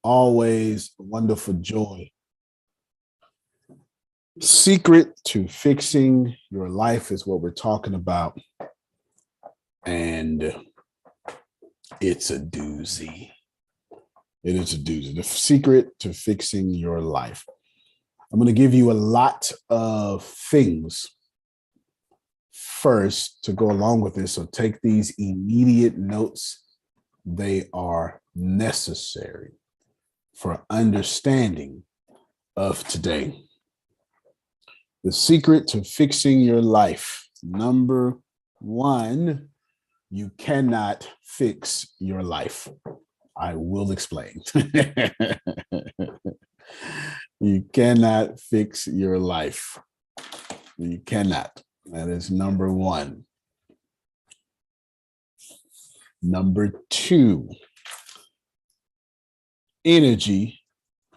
Always a wonderful joy. Secret to fixing your life is what we're talking about. And it's a doozy. It is a doozy. The secret to fixing your life. I'm going to give you a lot of things first to go along with this. So take these immediate notes. They are necessary for understanding of today. The secret to fixing your life. Number one, you cannot fix your life. I will explain. You cannot fix your life. You cannot. That is number one. Number two, energy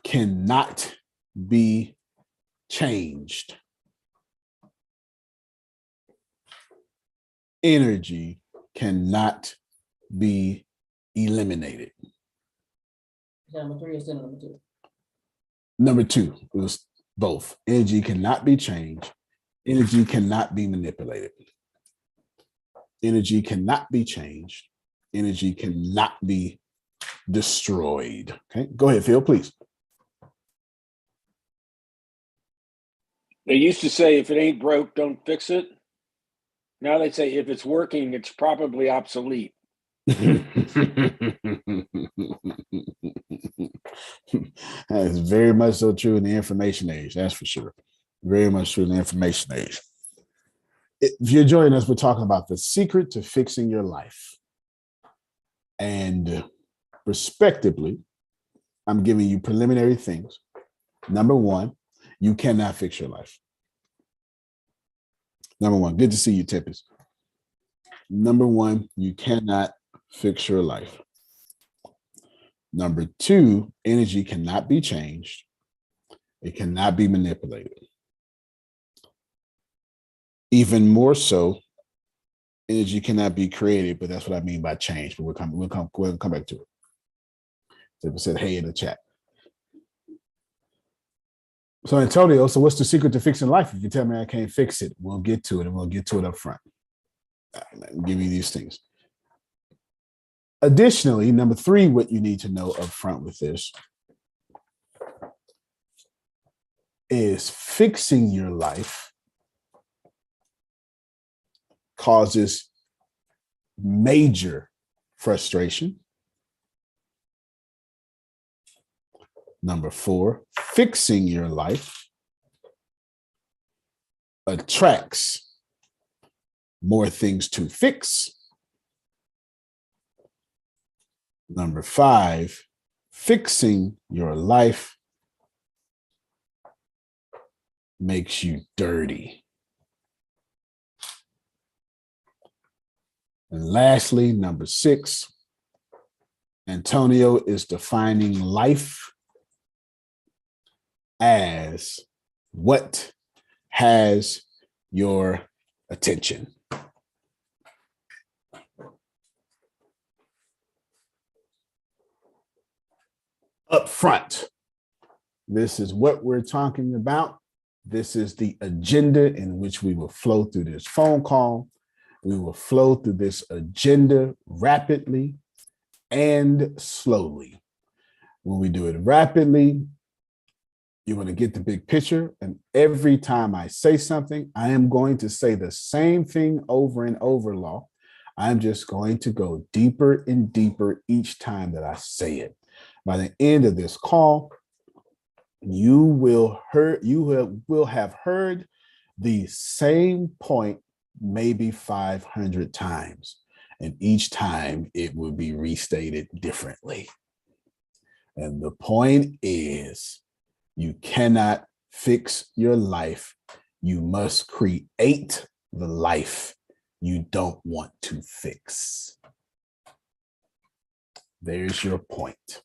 cannot be changed. Energy cannot be eliminated. Number three is number two. Number two was both. Energy cannot be changed. Energy cannot be manipulated. Energy cannot be changed. Energy cannot be destroyed. Okay, go ahead, Phil, please. They used to say, if it ain't broke, don't fix it. Now they say, if it's working, it's probably obsolete. That is very much so true in the information age, that's for sure. Very much true in the information age. If you're joining us, we're talking about the secret to fixing your life. And respectively, I'm giving you preliminary things. Number one, you cannot fix your life. Number one, good to see you, Tempest. Number one, you cannot fix your life. Number two, energy cannot be changed. It cannot be manipulated. Even more so, energy cannot be created, but that's what I mean by change. But we'll come back to it. Tempest said, hey, in the chat. So Antonio, so what's the secret to fixing life? If you tell me I can't fix it, we'll get to it, and we'll get to it up front. I'll give you these things. Additionally, number three, what you need to know up front with this is fixing your life causes major frustration. Number four, fixing your life attracts more things to fix. Number five, fixing your life makes you dirty. And lastly, number six, Antonio is defining life as what has your attention. Up front, this is what we're talking about. This is the agenda in which we will flow through this phone call. We will flow through this agenda rapidly and slowly. When we do it rapidly, you're going to get the big picture. And every time I say something, I am going to say the same thing over and over, Law. I'm just going to go deeper and deeper each time that I say it. By the end of this call, you will have heard the same point maybe 500 times, and each time it will be restated differently. And the point is, you cannot fix your life. You must create the life you don't want to fix. There's your point.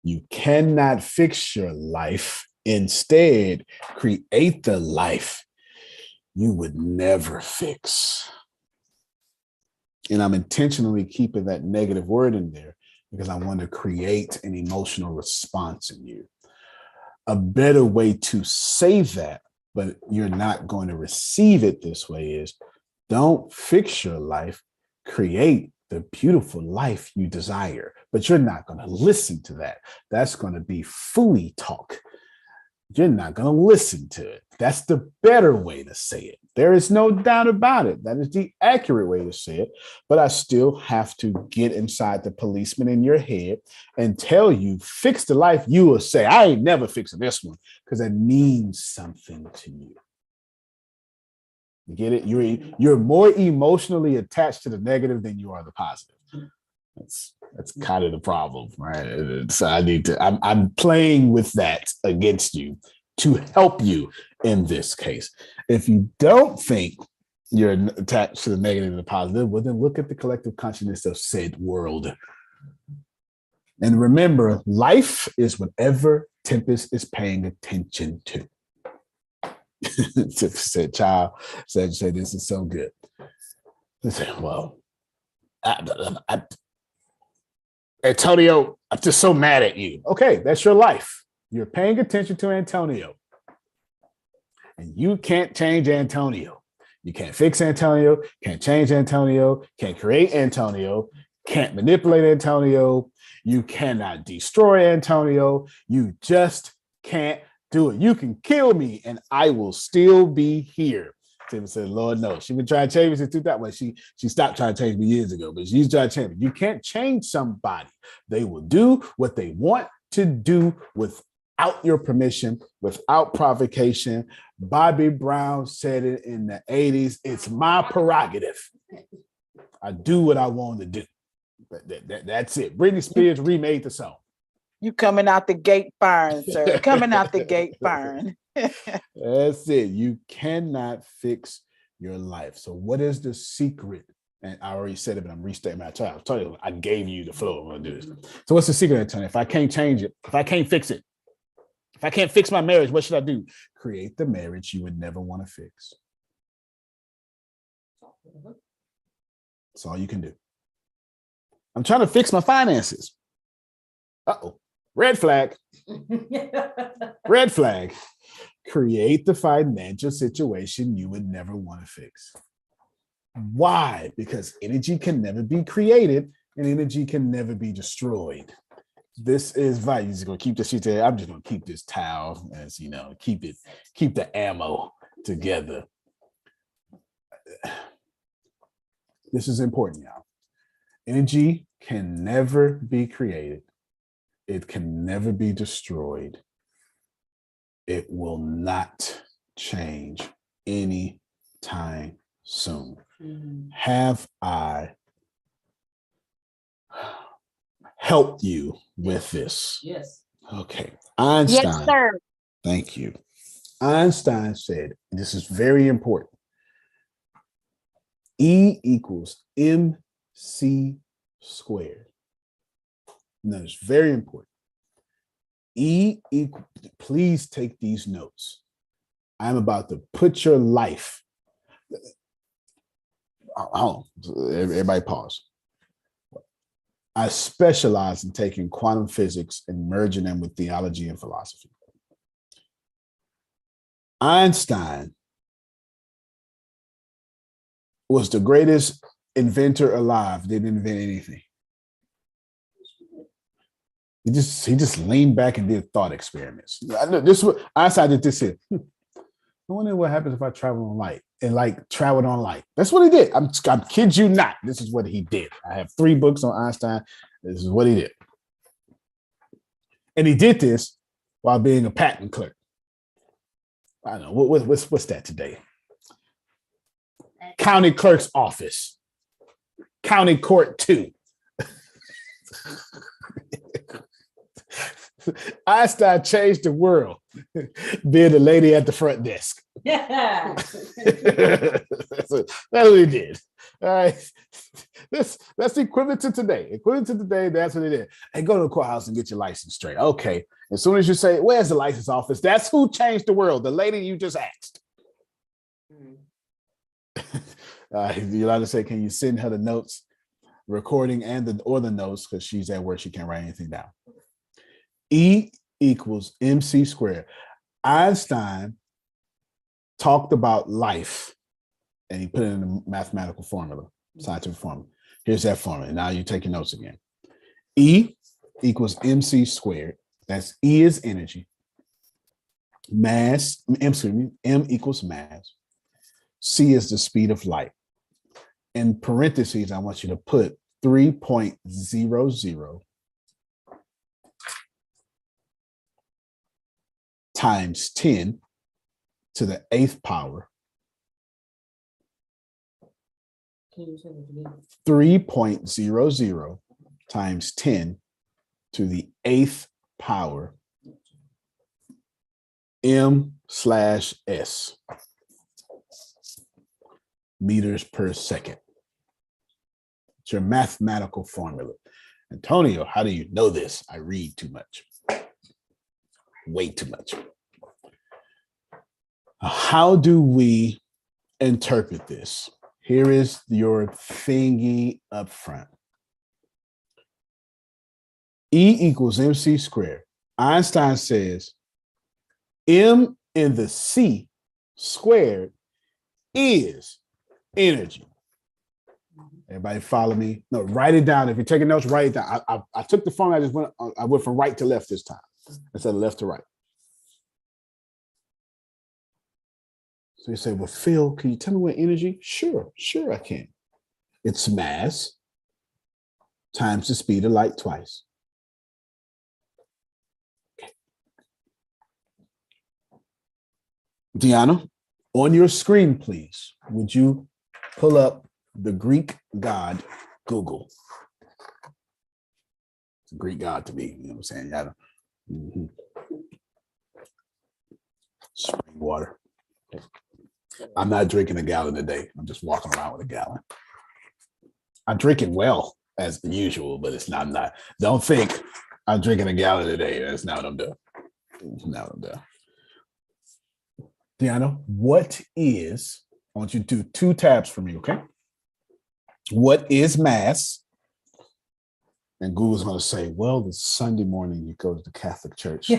You cannot fix your life. Instead, create the life you would never fix. And I'm intentionally keeping that negative word in there because I want to create an emotional response in you. A better way to say that, but you're not going to receive it this way, is don't fix your life, create the beautiful life you desire. But you're not going to listen to that. That's going to be phooey talk. You're not going to listen to it. That's the better way to say it. There is no doubt about it. That is the accurate way to say it. But I still have to get inside the policeman in your head and tell you, fix the life. You will say, I ain't never fixing this one, because that means something to you. You get it? You're more emotionally attached to the negative than you are the positive. That's kind of the problem, right? So I'm playing with that against you to help you in this case. If you don't think you're attached to the negative and the positive, well, then look at the collective consciousness of said world. And remember, life is whatever Tempest is paying attention to. Said child, said this is so good. I said, well, Antonio, I'm just so mad at you. Okay, that's your life. You're paying attention to Antonio. And you can't change Antonio. You can't fix Antonio, can't change Antonio, can't create Antonio, can't manipulate Antonio. You cannot destroy Antonio. You just can't do it. You can kill me and I will still be here. Tim said, Lord knows. She's been trying to change me since 2000. Well, she stopped trying to change me years ago, but she's trying to change me. You can't change somebody. They will do what they want to do without your permission, without provocation. Bobby Brown said it in the 80s. It's my prerogative. I do what I want to do. That's it. Britney Spears remade the song. You coming out the gate firing, sir. Coming out the gate firing. That's it. You cannot fix your life. So what is the secret? And I already said it, but I'm restating my child. Tell you, I gave you the flow. I'm going to do this. So what's the secret, Antonio? If I can't change it, if I can't fix it, if I can't fix my marriage, what should I do? Create the marriage you would never want to fix. That's all you can do. I'm trying to fix my finances. Uh-oh. Red flag. Red flag. Create the financial situation you would never want to fix. Why? Because energy can never be created and energy can never be destroyed. This is vital. You're just gonna keep this shit there. I'm just gonna keep this towel, as you know, keep the ammo together. This is important, y'all. Energy can never be created. It can never be destroyed. It will not change anytime soon. Mm-hmm. Have I helped you with this? Yes. Okay. Einstein. Yes, sir. Thank you. Einstein said, and this is very important, E equals MC squared. No, it's very important. E equal, please take these notes. I'm about to put your life. Hold on. Everybody pause. I specialize in taking quantum physics and merging them with theology and philosophy. Einstein was the greatest inventor alive, didn't invent anything. He just leaned back and did thought experiments. This was Einstein did this here. I wonder what happens if I travel on light and like traveled on light. That's what he did. I'm kid you not. This is what he did. I have 3 books on Einstein. This is what he did. And he did this while being a patent clerk. I don't know what's that today? County clerk's office. County court 2. Einstein changed the world being the lady at the front desk. Yeah. That's what he did. All right. That's equivalent to today. Equivalent to today, that's what it is. Hey, go to the courthouse and get your license straight. Okay. As soon as you say, where's the license office? That's who changed the world. The lady you just asked. You're allowed to say, can you send her the notes? recording and the notes, because she's at work, she can't write anything down. E equals mc squared. Einstein talked about life and he put it in a mathematical formula, scientific formula. Here's that formula. Now you take your notes again. E equals mc squared. That's E is energy. Mass, M equals mass. C is the speed of light. In parentheses, I want you to put 3.00 times 10 to the 8th power. Can you say it again? 3.00 times 10 to the 8th power m/s meters per second. It's your mathematical formula. Antonio, how do you know this? I read too much. Way too much. How do we interpret this? Here is your thingy up front. E equals mc squared. Einstein says M in the C squared is energy. Everybody follow me? No, write it down. If you're taking notes, write it down. I took the phone. I went from right to left this time instead of left to right. So you say, well, Phil, can you tell me what energy? Sure, I can. It's mass times the speed of light twice. Okay. Deanna, on your screen, please, would you pull up the Greek god Google? It's a Greek god to me, you know what I'm saying? Spring water. I'm not drinking a gallon a day. I'm just walking around with a gallon. I'm drinking well as usual, but it's not. Don't think I'm drinking a gallon a day. That's not what I'm doing. Deanna, what is, I want you to do 2 tabs for me, okay? What is mass? And Google's going to say, well, it's Sunday morning, you go to the Catholic Church.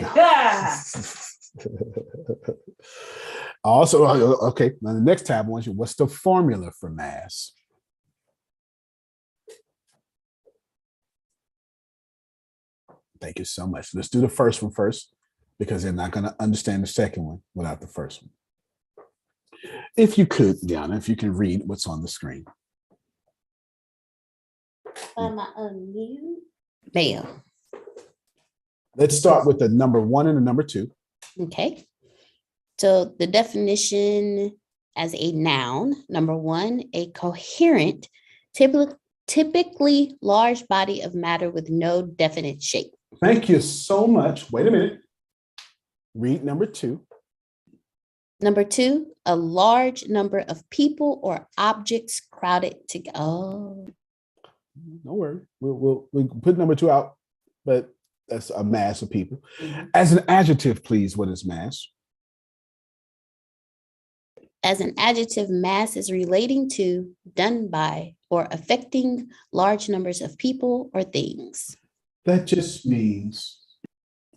Also, okay, now the next tab, I want you, what's the formula for mass? Thank you so much. Let's do the first one first, because they're not going to understand the second one without the first one. If you could, Deanna, if you can read what's on the screen. Am I unmute? Bam. Let's start with the number 1 and the number 2. Okay. So the definition as a noun, number 1, a coherent, typically large body of matter with no definite shape. Thank you so much. Wait a minute. Read number 2. Number 2, a large number of people or objects crowded together. Oh. No worry. We'll put number 2 out, but that's a mass of people. As an adjective, please, what is mass? As an adjective, mass is relating to, done by, or affecting large numbers of people or things. That just means,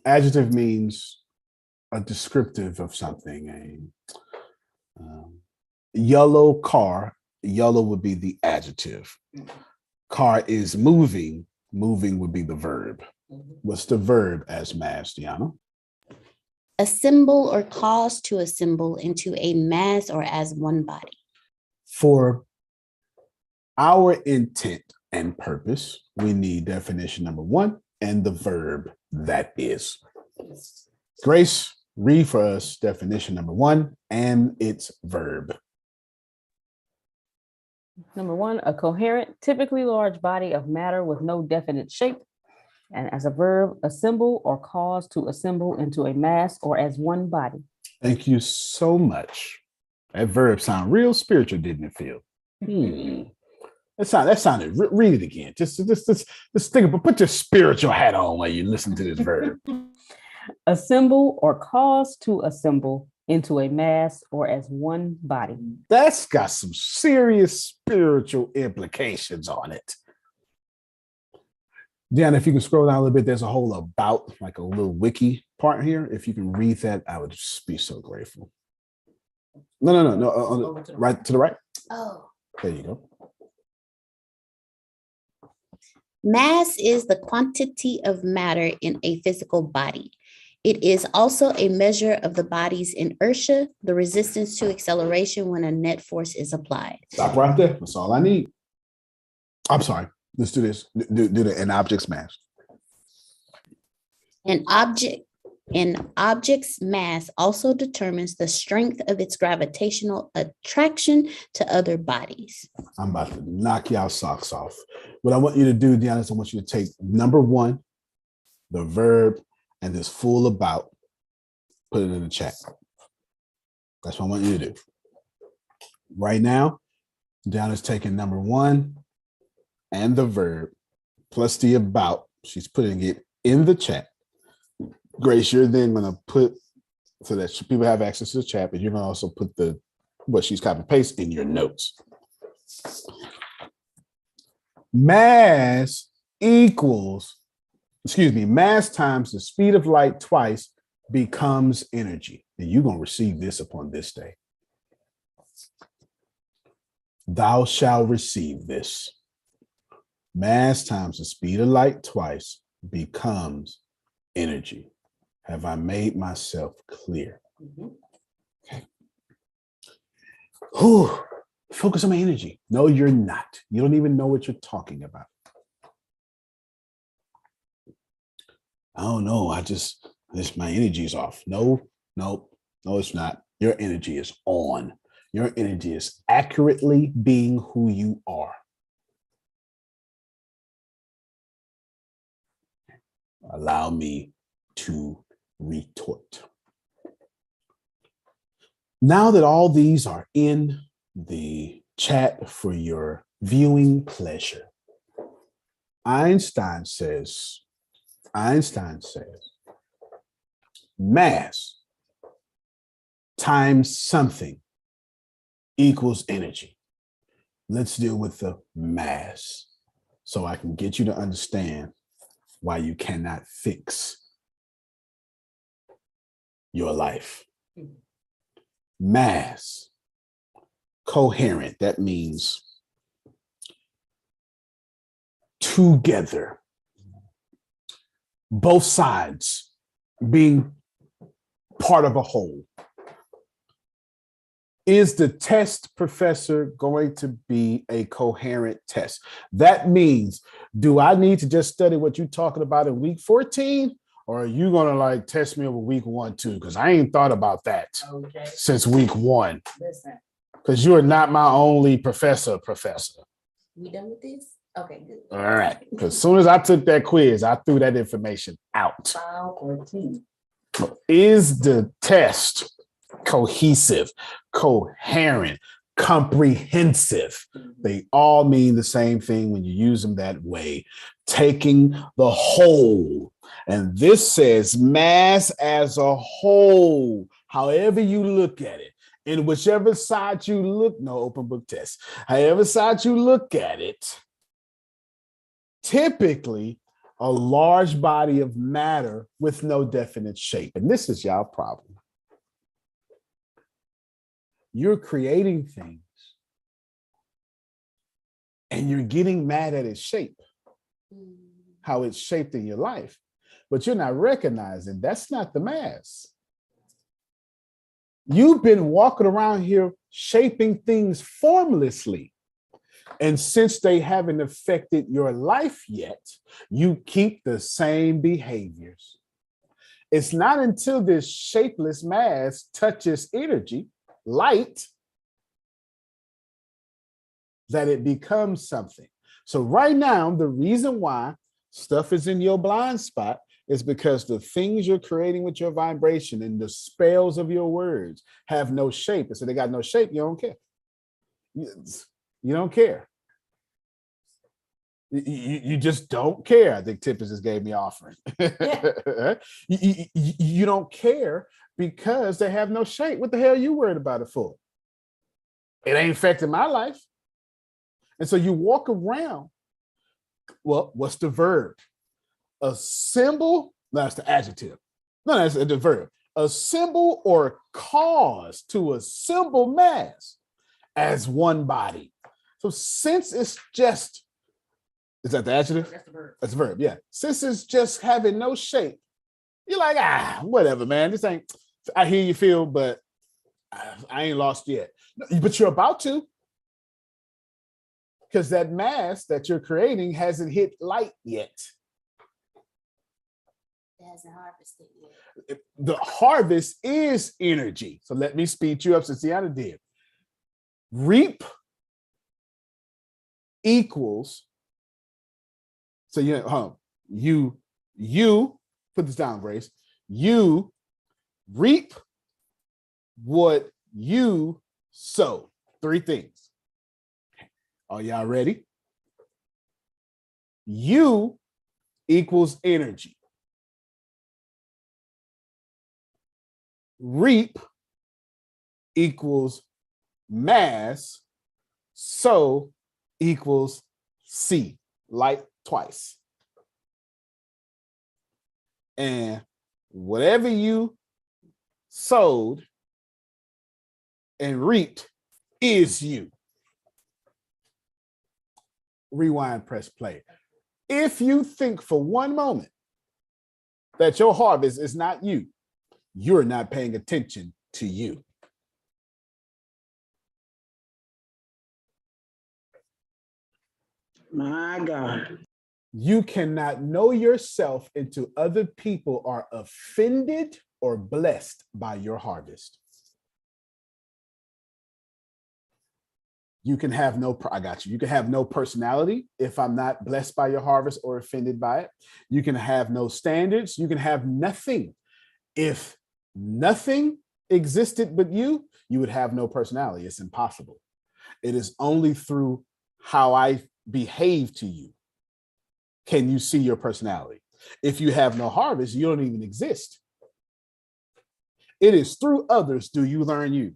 adjective means a descriptive of something. A yellow car, yellow would be the adjective. Car is moving, moving would be the verb. What's the verb as mass, Deanna? Assemble or cause to assemble into a mass or as one body. For our intent and purpose, we need definition number 1 and the verb that is. Grace, read for us definition number 1 and its verb. Number 1, a coherent, typically large body of matter with no definite shape. And as a verb, assemble or cause to assemble into a mass or as one body. Thank you so much. That verb sounded real spiritual, didn't it, Phil? That sounded. Read it again. Just think about. Put your spiritual hat on while you listen to this verb. Assemble or cause to assemble into a mass or as one body. That's got some serious spiritual implications on it. Dan, if you can scroll down a little bit, there's a whole about, like a little wiki part here. If you can read that, I would just be so grateful. No. Right to the right. Oh. There you go. Mass is the quantity of matter in a physical body. It is also a measure of the body's inertia, the resistance to acceleration when a net force is applied. Stop right there. That's all I need. I'm sorry. Let's do this. Do an object's mass. An object's mass also determines the strength of its gravitational attraction to other bodies. I'm about to knock y'all socks off. What I want you to do, Deanna, is I want you to take number 1, the verb, and this full about, put it in the chat. That's what I want you to do. Right now, Deanna's taking number 1 and the verb plus the about. She's putting it in the chat. Grace, you're then going to put, so that people have access to the chat, but you're going to also put what she's copy paste in your notes. Mass times the speed of light twice becomes energy. And you're going to receive this upon this day. Thou shalt receive this. Mass times the speed of light twice becomes energy. Have I made myself clear? Okay. Whew. Focus on my energy. No, you're not. You don't even know what you're talking about. I don't know. My energy is off. No, it's not. Your energy is on. Your energy is accurately being who you are. Allow me to retort. Now that all these are in the chat for your viewing pleasure, Einstein says, mass times something equals energy. Let's deal with the mass so I can get you to understand why you cannot fix your life. Mass, coherent, that means together, both sides being part of a whole. Is the test, professor, going to be a coherent test? That means, do I need to just study what you're talking about in week 14? Or are you going to like test me over week 1 too? Because I ain't thought about that since week 1. Listen. Because you are not my only professor. We done with this? Okay, good. All right. Because as soon as I took that quiz, I threw that information out. Is the test cohesive, coherent, comprehensive? They all mean the same thing when you use them that way. Taking the whole. And this says mass as a whole, however you look at it. In whichever side you look, no open book test. However side you look at it, typically a large body of matter with no definite shape. And this is y'all problem. You're creating things and you're getting mad at its shape, how it's shaped in your life, but you're not recognizing that's not the mass. You've been walking around here shaping things formlessly. And since they haven't affected your life yet, you keep the same behaviors. It's not until this shapeless mass touches energy, light, that it becomes something. So right now, the reason why stuff is in your blind spot is because the things you're creating with your vibration and the spells of your words have no shape. And so they got no shape, you don't care. You don't care. You just don't care. I think Tippis just gave me offering. Yeah. You don't care because they have no shape. What the hell are you worried about it for? It ain't affecting my life. And so you walk around. Well, what's the verb? assemble, that's the adjective. No, that's the verb. Assemble or cause to assemble mass as one body. So since it's just, is that the adjective? That's the verb. That's the verb, yeah. Since it's just having no shape, you're like, whatever, man. This ain't, I hear you feel, but I ain't lost yet. But you're about to. Because that mass that you're creating hasn't hit light yet. It hasn't harvested yet. The harvest is energy. So let me speed you up since Deanna did. Reap equals, so you put this down, Grace. You reap what you sow. 3 things. Are y'all ready? You equals energy. Reap equals mass. Sow equals see. Light twice. And whatever you sowed and reaped is you. Rewind, press play. If you think for one moment that your harvest is not you, you're not paying attention to you. My God. You cannot know yourself until other people are offended or blessed by your harvest. You can have no, I got you. You can have no personality if I'm not blessed by your harvest or offended by it. You can have no standards. You can have nothing. If nothing existed but you would have no personality. It's impossible. It is only through how I behave to you can you see your personality. If you have no harvest, you don't even exist. It is through others do you learn you.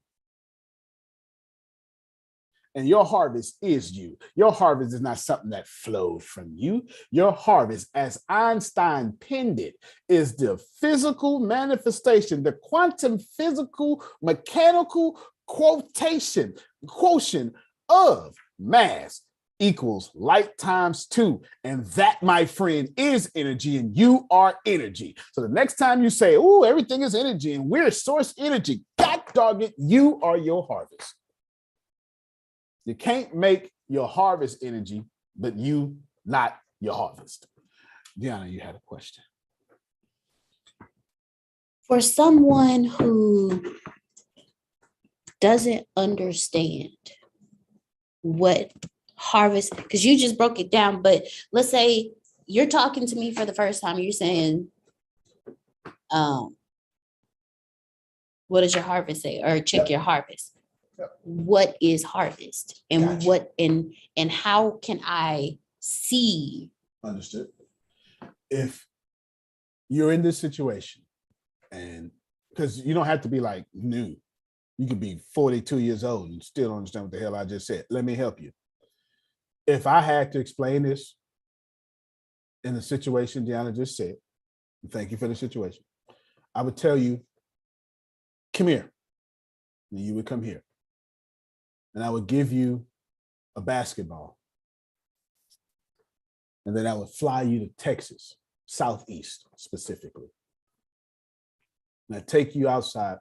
And your harvest is you. Your harvest is not something that flowed from you. Your harvest, as Einstein penned it, is the physical manifestation, the quantum physical mechanical quotient of mass equals light times 2. And that, my friend, is energy, and you are energy. So the next time you say, oh, everything is energy and we're source energy, God dog it, you are your harvest. You can't make your harvest energy, but you not your harvest. Deanna, you had a question. For someone who doesn't understand what harvest, because you just broke it down, but let's say you're talking to me for the first time, you're saying, what does your harvest say? Or check your harvest. What is harvest, and Gotcha. what and how can I see? Understood. If you're in this situation, and because you don't have to be like new, you could be 42 years old and still don't understand what the hell I just said. Let me help you. If I had to explain this in the situation Deanna just said, thank you for the situation, I would tell you, come here. And you would come here. And I would give you a basketball. And then I would fly you to Texas, Southeast specifically. And I'd take you outside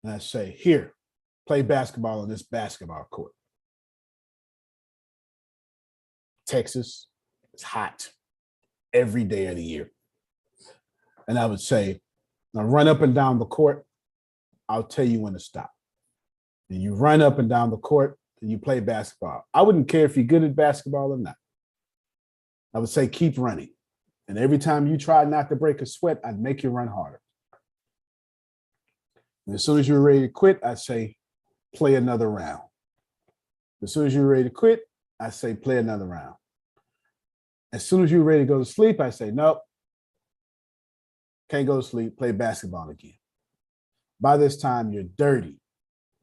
and I'd say, here, play basketball on this basketball court. Texas, it's hot every day of the year. And I would say, now run up and down the court. I'll tell you when to stop. And you run up and down the court and you play basketball. I wouldn't care if you're good at basketball or not. I would say, keep running. And every time you try not to break a sweat, I'd make you run harder. And as soon as you were ready to quit, I'd say, play another round. As soon as you were ready to quit, I'd say, play another round. As soon as you were ready to go to sleep, I'd say, nope, can't go to sleep, play basketball again. By this time, you're dirty,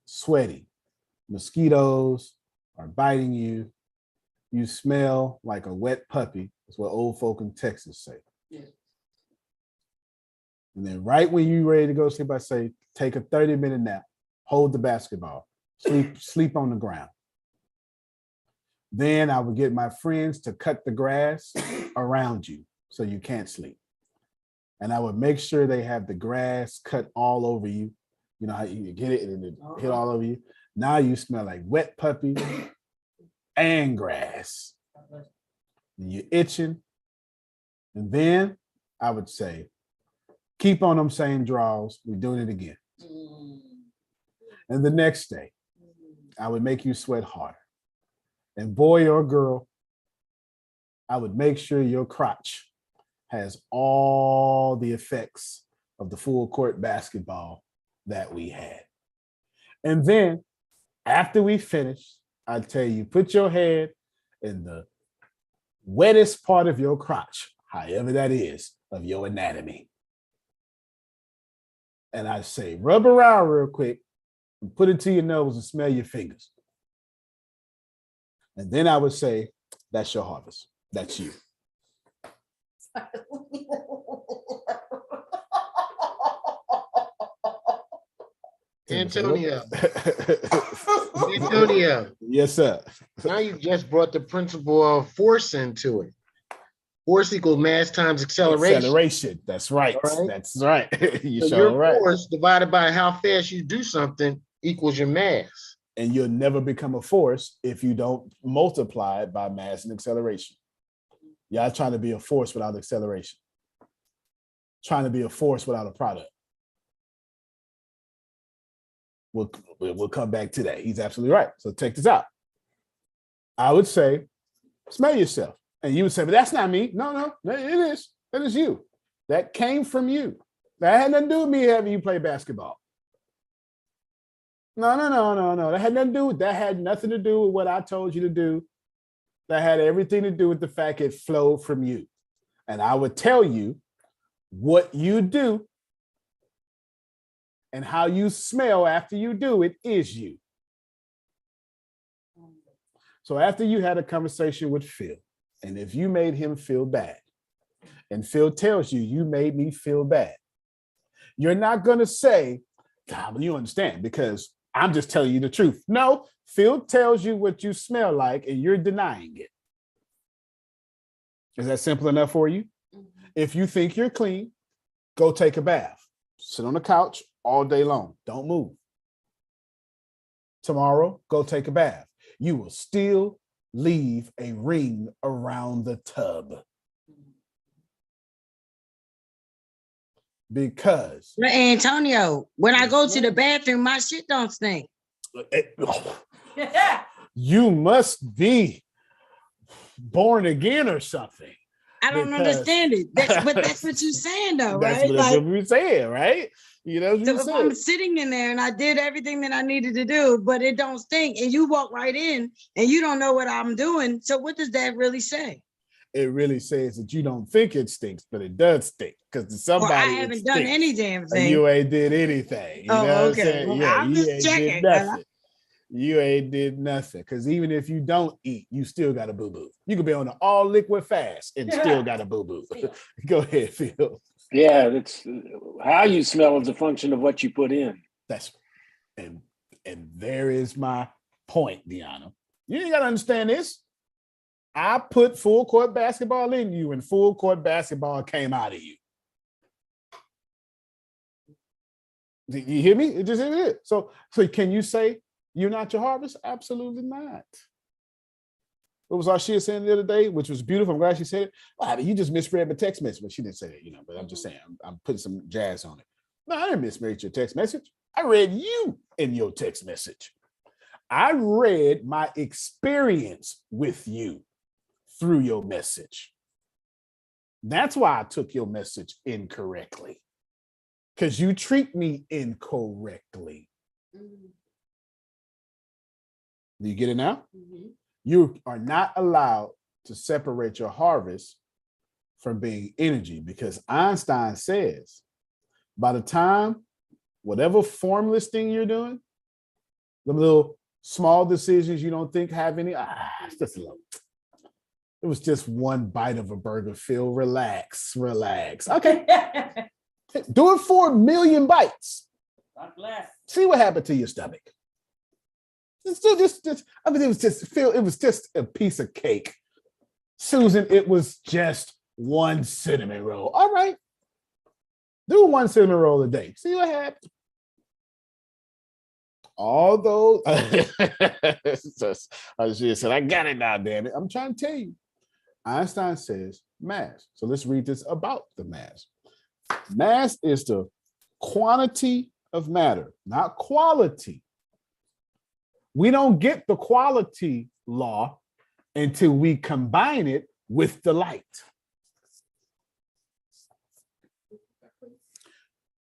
sweaty. Mosquitoes are biting you. You smell like a wet puppy. That's what old folk in Texas say. And then right when you're ready to go to sleep, I say, take a 30-minute nap, hold the basketball, sleep on the ground. Then I would get my friends to cut the grass around you so you can't sleep. And I would make sure they have the grass cut all over you. You know how you get it and it hit all over you. Now you smell like wet puppy and grass. And you're itching. And then I would say, keep on them same draws. We're doing it again. And the next day, I would make you sweat harder. And boy or girl, I would make sure your crotch has all the effects of the full court basketball that we had. And then after we finish, I'd tell you, put your head in the wettest part of your crotch, however that is, of your anatomy. And I'd say, rub around real quick and put it to your nose and smell your fingers. And then I would say, that's your harvest. That's you. Antonio. Antonio. Yes, sir. Now you just brought the principle of force into it. Force equals mass times acceleration. Acceleration. That's right. All right. That's right. You So sure your right. force divided by how fast you do something equals your mass. And you'll never become a force if you don't multiply it by mass and acceleration. Y'all trying to be a force without acceleration. Trying to be a force without a product. We'll come back to that. He's absolutely right. So take this out. I would say, smell yourself. And you would say, but that's not me. No, it is. That is you. That came from you. That had nothing to do with me having you play basketball. No. That had nothing to do with that. Had nothing to do with what I told you to do. That had everything to do with the fact it flowed from you. And I would tell you what you do and how you smell after you do it is you. So after you had a conversation with Phil, and if you made him feel bad, and Phil tells you, you made me feel bad, you're not going to say, God, you understand, because I'm just telling you the truth. No, Phil tells you what you smell like, and you're denying it. Is that simple enough for you? If you think you're clean, go take a bath. Sit on the couch all day long. Don't move. Tomorrow, go take a bath. You will still leave a ring around the tub. Because Antonio, when I go to the bathroom, my shit don't stink. You must be born again or something. I don't understand it. But that's what you're saying, though, that's right? What we're saying, right? You know what so if I'm sitting in there and I did everything that I needed to do, but it don't stink, and you walk right in and you don't know what I'm doing. So what does that really say? It really says that you don't think it stinks, but it does stink because somebody. Well, I haven't done any damn thing. You ain't did anything. You know what I'm saying? Well, yeah, I'm you just ain't checking. did nothing. You ain't did nothing. Because even if you don't eat, you still got a boo-boo. You could be on an all liquid fast and still got a boo-boo. Go ahead, Phil. Yeah, that's how you smell is a function of what you put in. That's and there is my point, Deanna. You ain't got to understand this. I put full court basketball in you, and full court basketball came out of you. You hear me? It just is. So can you say you're not your harvest? Absolutely not. What was Arshia saying the other day, which was beautiful? I'm glad she said it. Well, you just misread my text message. Well, she didn't say that, but I'm just saying, I'm putting some jazz on it. No, I didn't misread your text message. I read you in your text message. I read my experience with you through your message. That's why I took your message incorrectly, because you treat me incorrectly. Do you get it now? You are not allowed to separate your harvest from being energy, because Einstein says by the time whatever formless thing you're doing, the little small decisions you don't think have any, it's just a little, It was just one bite of a burger, Phil. Relax, relax. Okay. Do it for 1,000,000 bites. God bless. See what happened to your stomach. It's still just, I mean, it was just, Phil, it was just a piece of cake. Susan, it was just one cinnamon roll. All right. Do one cinnamon roll a day. See what happens. Although, she said, I got it now, damn it. I'm trying to tell you. Einstein says mass. So let's read this about the mass. Mass is the quantity of matter, not quality. We don't get the quality law until we combine it with the light.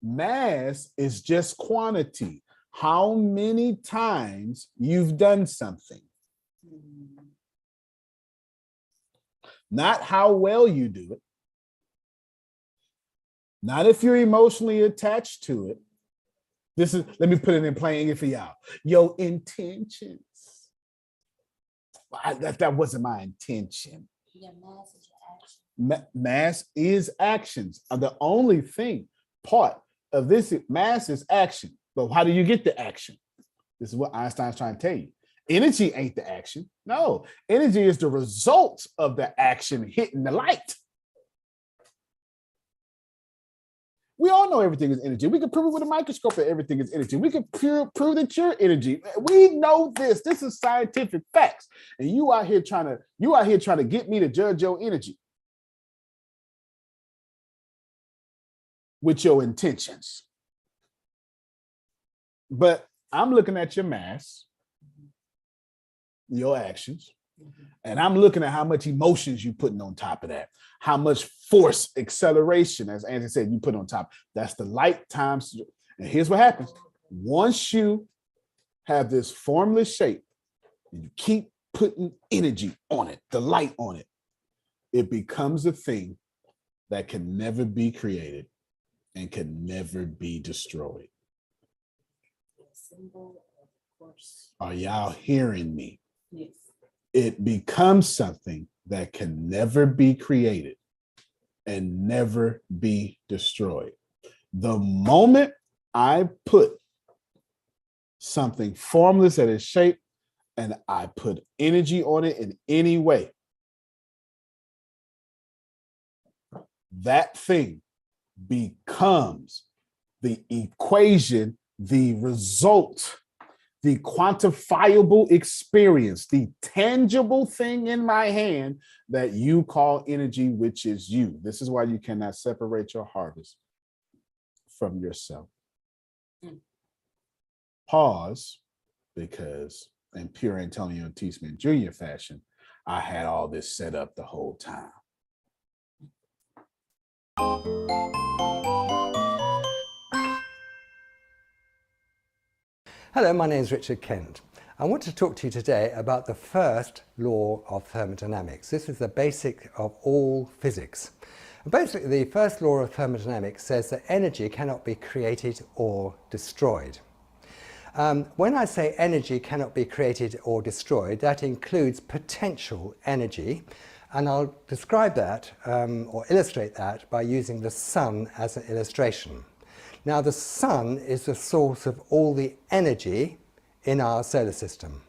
Mass is just quantity. How many times you've done something. Not how well you do it. Not if you're emotionally attached to it. This is, let me put it in plain English for y'all. Your intentions. That wasn't my intention. Yeah, mass is your action. Mass is actions. The only thing, part of this, mass is action. But how do you get the action? This is what Einstein's trying to tell you. Energy ain't the action. No, energy is the result of the action hitting the light. We all know everything is energy. We can prove it with a microscope that everything is energy. We can prove that you're energy. We know this. This is scientific facts. And you out here trying to get me to judge your energy with your intentions. But I'm looking at your mass, your actions, and I'm looking at how much emotions you putting on top of that, how much force, acceleration, as Angie said, you put on top. That's the light times. And here's what happens. Once you have this formless shape, and you keep putting energy on it, the light on it, it becomes a thing that can never be created and can never be destroyed. Are y'all hearing me? Yes. It becomes something that can never be created and never be destroyed. The moment I put something formless that is shaped and I put energy on it in any way, that thing becomes the equation, the result, the quantifiable experience, the tangible thing in my hand that you call energy, which is you. This is why you cannot separate your harvest from yourself. Pause, because in pure Antonio Teasman Jr. fashion, I had all this set up the whole time. Hello, my name is Richard Kent. I want to talk to you today about the first law of thermodynamics. This is the basic of all physics. Basically, the first law of thermodynamics says that energy cannot be created or destroyed. When I say energy cannot be created or destroyed, that includes potential energy. And I'll describe that or illustrate that by using the sun as an illustration. Now, the sun is the source of all the energy in our solar system.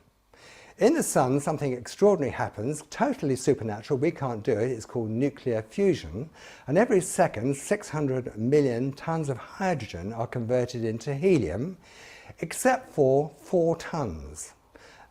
In the sun, something extraordinary happens, totally supernatural. We can't do it. It's called nuclear fusion. And every second, 600 million tons of hydrogen are converted into helium, except for 4 tons.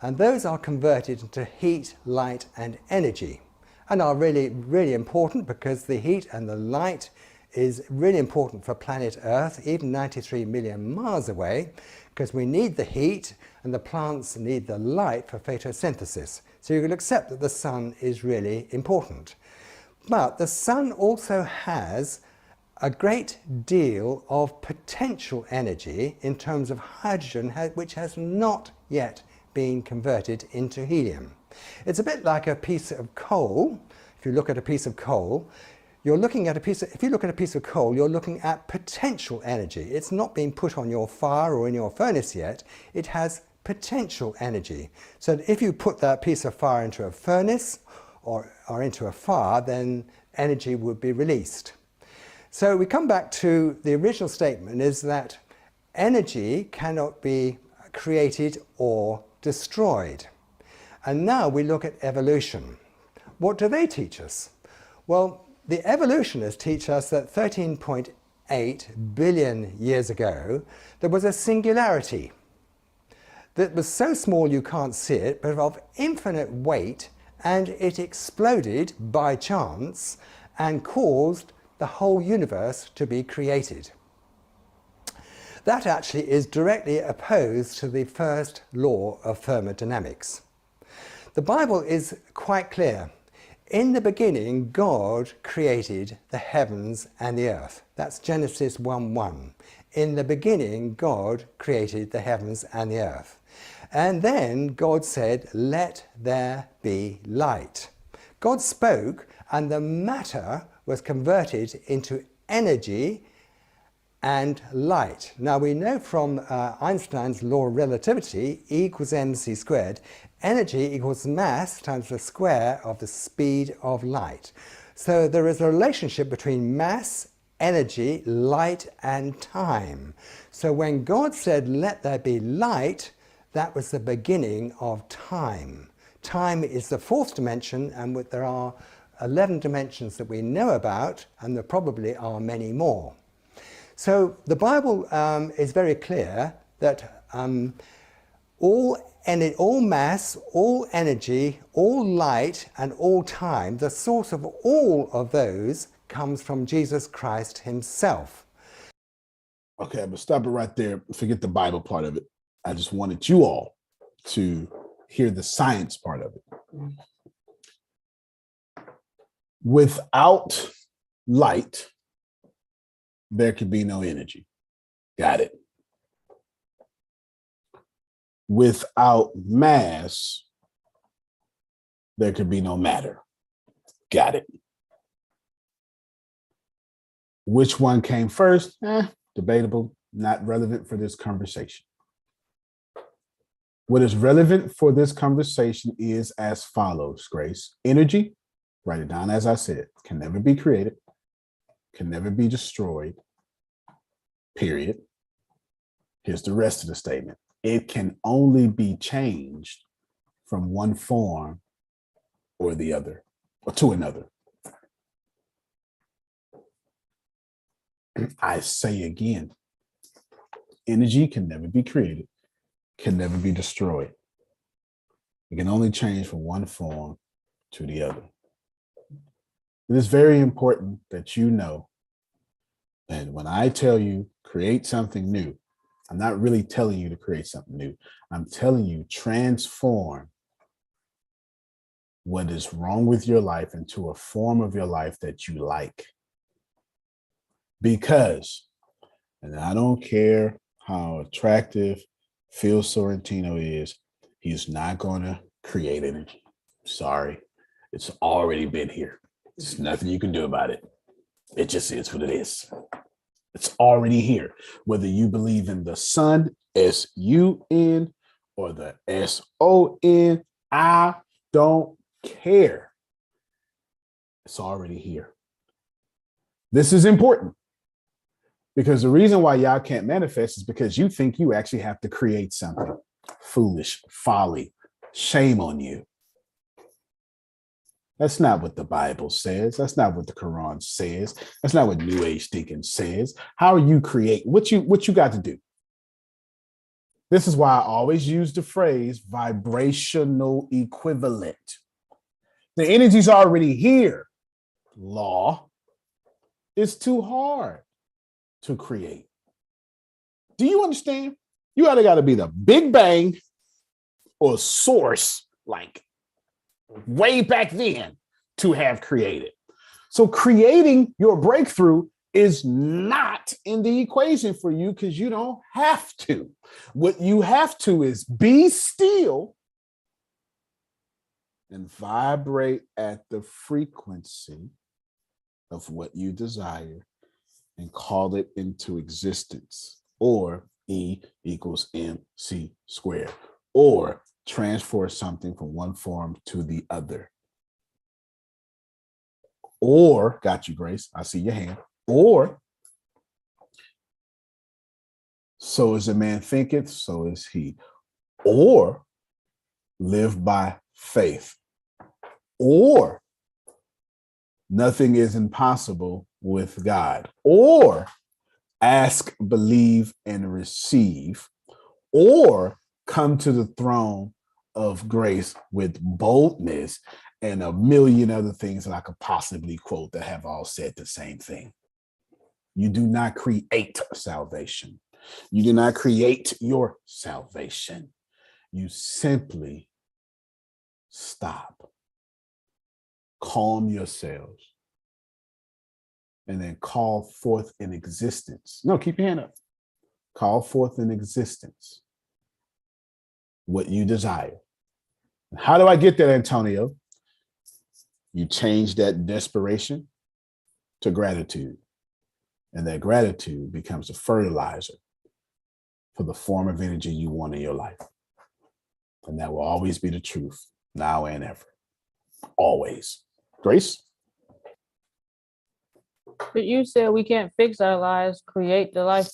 And those are converted into heat, light, and energy, and are really, really important because the heat and the light is really important for planet Earth, even 93 million miles away, because we need the heat and the plants need the light for photosynthesis. So you can accept that the sun is really important. But the sun also has a great deal of potential energy in terms of hydrogen, which has not yet been converted into helium. It's a bit like a piece of coal. If you look at a piece of coal, you're looking at if you look at a piece of coal, you're looking at potential energy. It's not been put on your fire or in your furnace yet. It has potential energy. So if you put that piece of fire into a furnace or into a fire, then energy would be released. So we come back to the original statement is that energy cannot be created or destroyed. And now we look at evolution. What do they teach us? Well, the evolutionists teach us that 13.8 billion years ago, there was a singularity that was so small you can't see it, but of infinite weight, and it exploded by chance and caused the whole universe to be created. That actually is directly opposed to the first law of thermodynamics. The Bible is quite clear. In the beginning, God created the heavens and the earth. That's Genesis 1:1. In the beginning, God created the heavens and the earth. And then God said, let there be light. God spoke, and the matter was converted into energy and light. Now we know from Einstein's law of relativity, E equals mc squared, energy equals mass times the square of the speed of light. So there is a relationship between mass, energy, light, and time. So when God said, let there be light, that was the beginning of time. Time is the fourth dimension, and there are 11 dimensions that we know about, and there probably are many more. So the Bible is very clear that all mass, all energy, all light, and all time, the source of all of those comes from Jesus Christ himself. Okay, but stop it right there. Forget the Bible part of it. I just wanted you all to hear the science part of it. Without light, there could be no energy. Got it. Without mass, there could be no matter. Got it. Which one came first? Debatable, not relevant for this conversation. What is relevant for this conversation is as follows, Grace. Energy, write it down as I said, can never be created, can never be destroyed, period. Here's the rest of the statement. It can only be changed from one form or the other, or to another. I say again, energy can never be created, can never be destroyed. It can only change from one form to the other. It is very important that you know that when I tell you create something new, I'm not really telling you to create something new. I'm telling you transform what is wrong with your life into a form of your life that you like. Because, and I don't care how attractive Phil Sorrentino is, he's not going to create energy. Sorry, it's already been here. There's nothing you can do about it. It just is what it is. It's already here. Whether you believe in the sun, S-U-N, or the S-O-N, I don't care. It's already here. This is important because the reason why y'all can't manifest is because you think you actually have to create something. Foolish, folly, shame on you. That's not what the Bible says. That's not what the Quran says. That's not what New Age thinking says. How are you create? What you got to do? This is why I always use the phrase vibrational equivalent. The energy's already here. Law is too hard to create. Do you understand? You either got to be the Big Bang or source, like way back then, to have created. So creating your breakthrough is not in the equation for you because you don't have to. What you have to is be still and vibrate at the frequency of what you desire and call it into existence, or E equals MC squared, or transfer something from one form to the other. Or, got you, Grace. I see your hand. Or, so as a man thinketh, so is he. Or, live by faith. Or, nothing is impossible with God. Or, ask, believe, and receive. Or, come to the throne of grace with boldness, and a million other things that I could possibly quote that have all said the same thing. You do not create salvation. You do not create your salvation. You simply stop, calm yourselves, and then call forth in existence. No, keep your hand up. Call forth in existence what you desire. How do I get that, Antonio? You change that desperation to gratitude, and that gratitude becomes a fertilizer for the form of energy you want in your life. And that will always be the truth, now and ever. Always. Grace? But you said we can't fix our lives, create the life,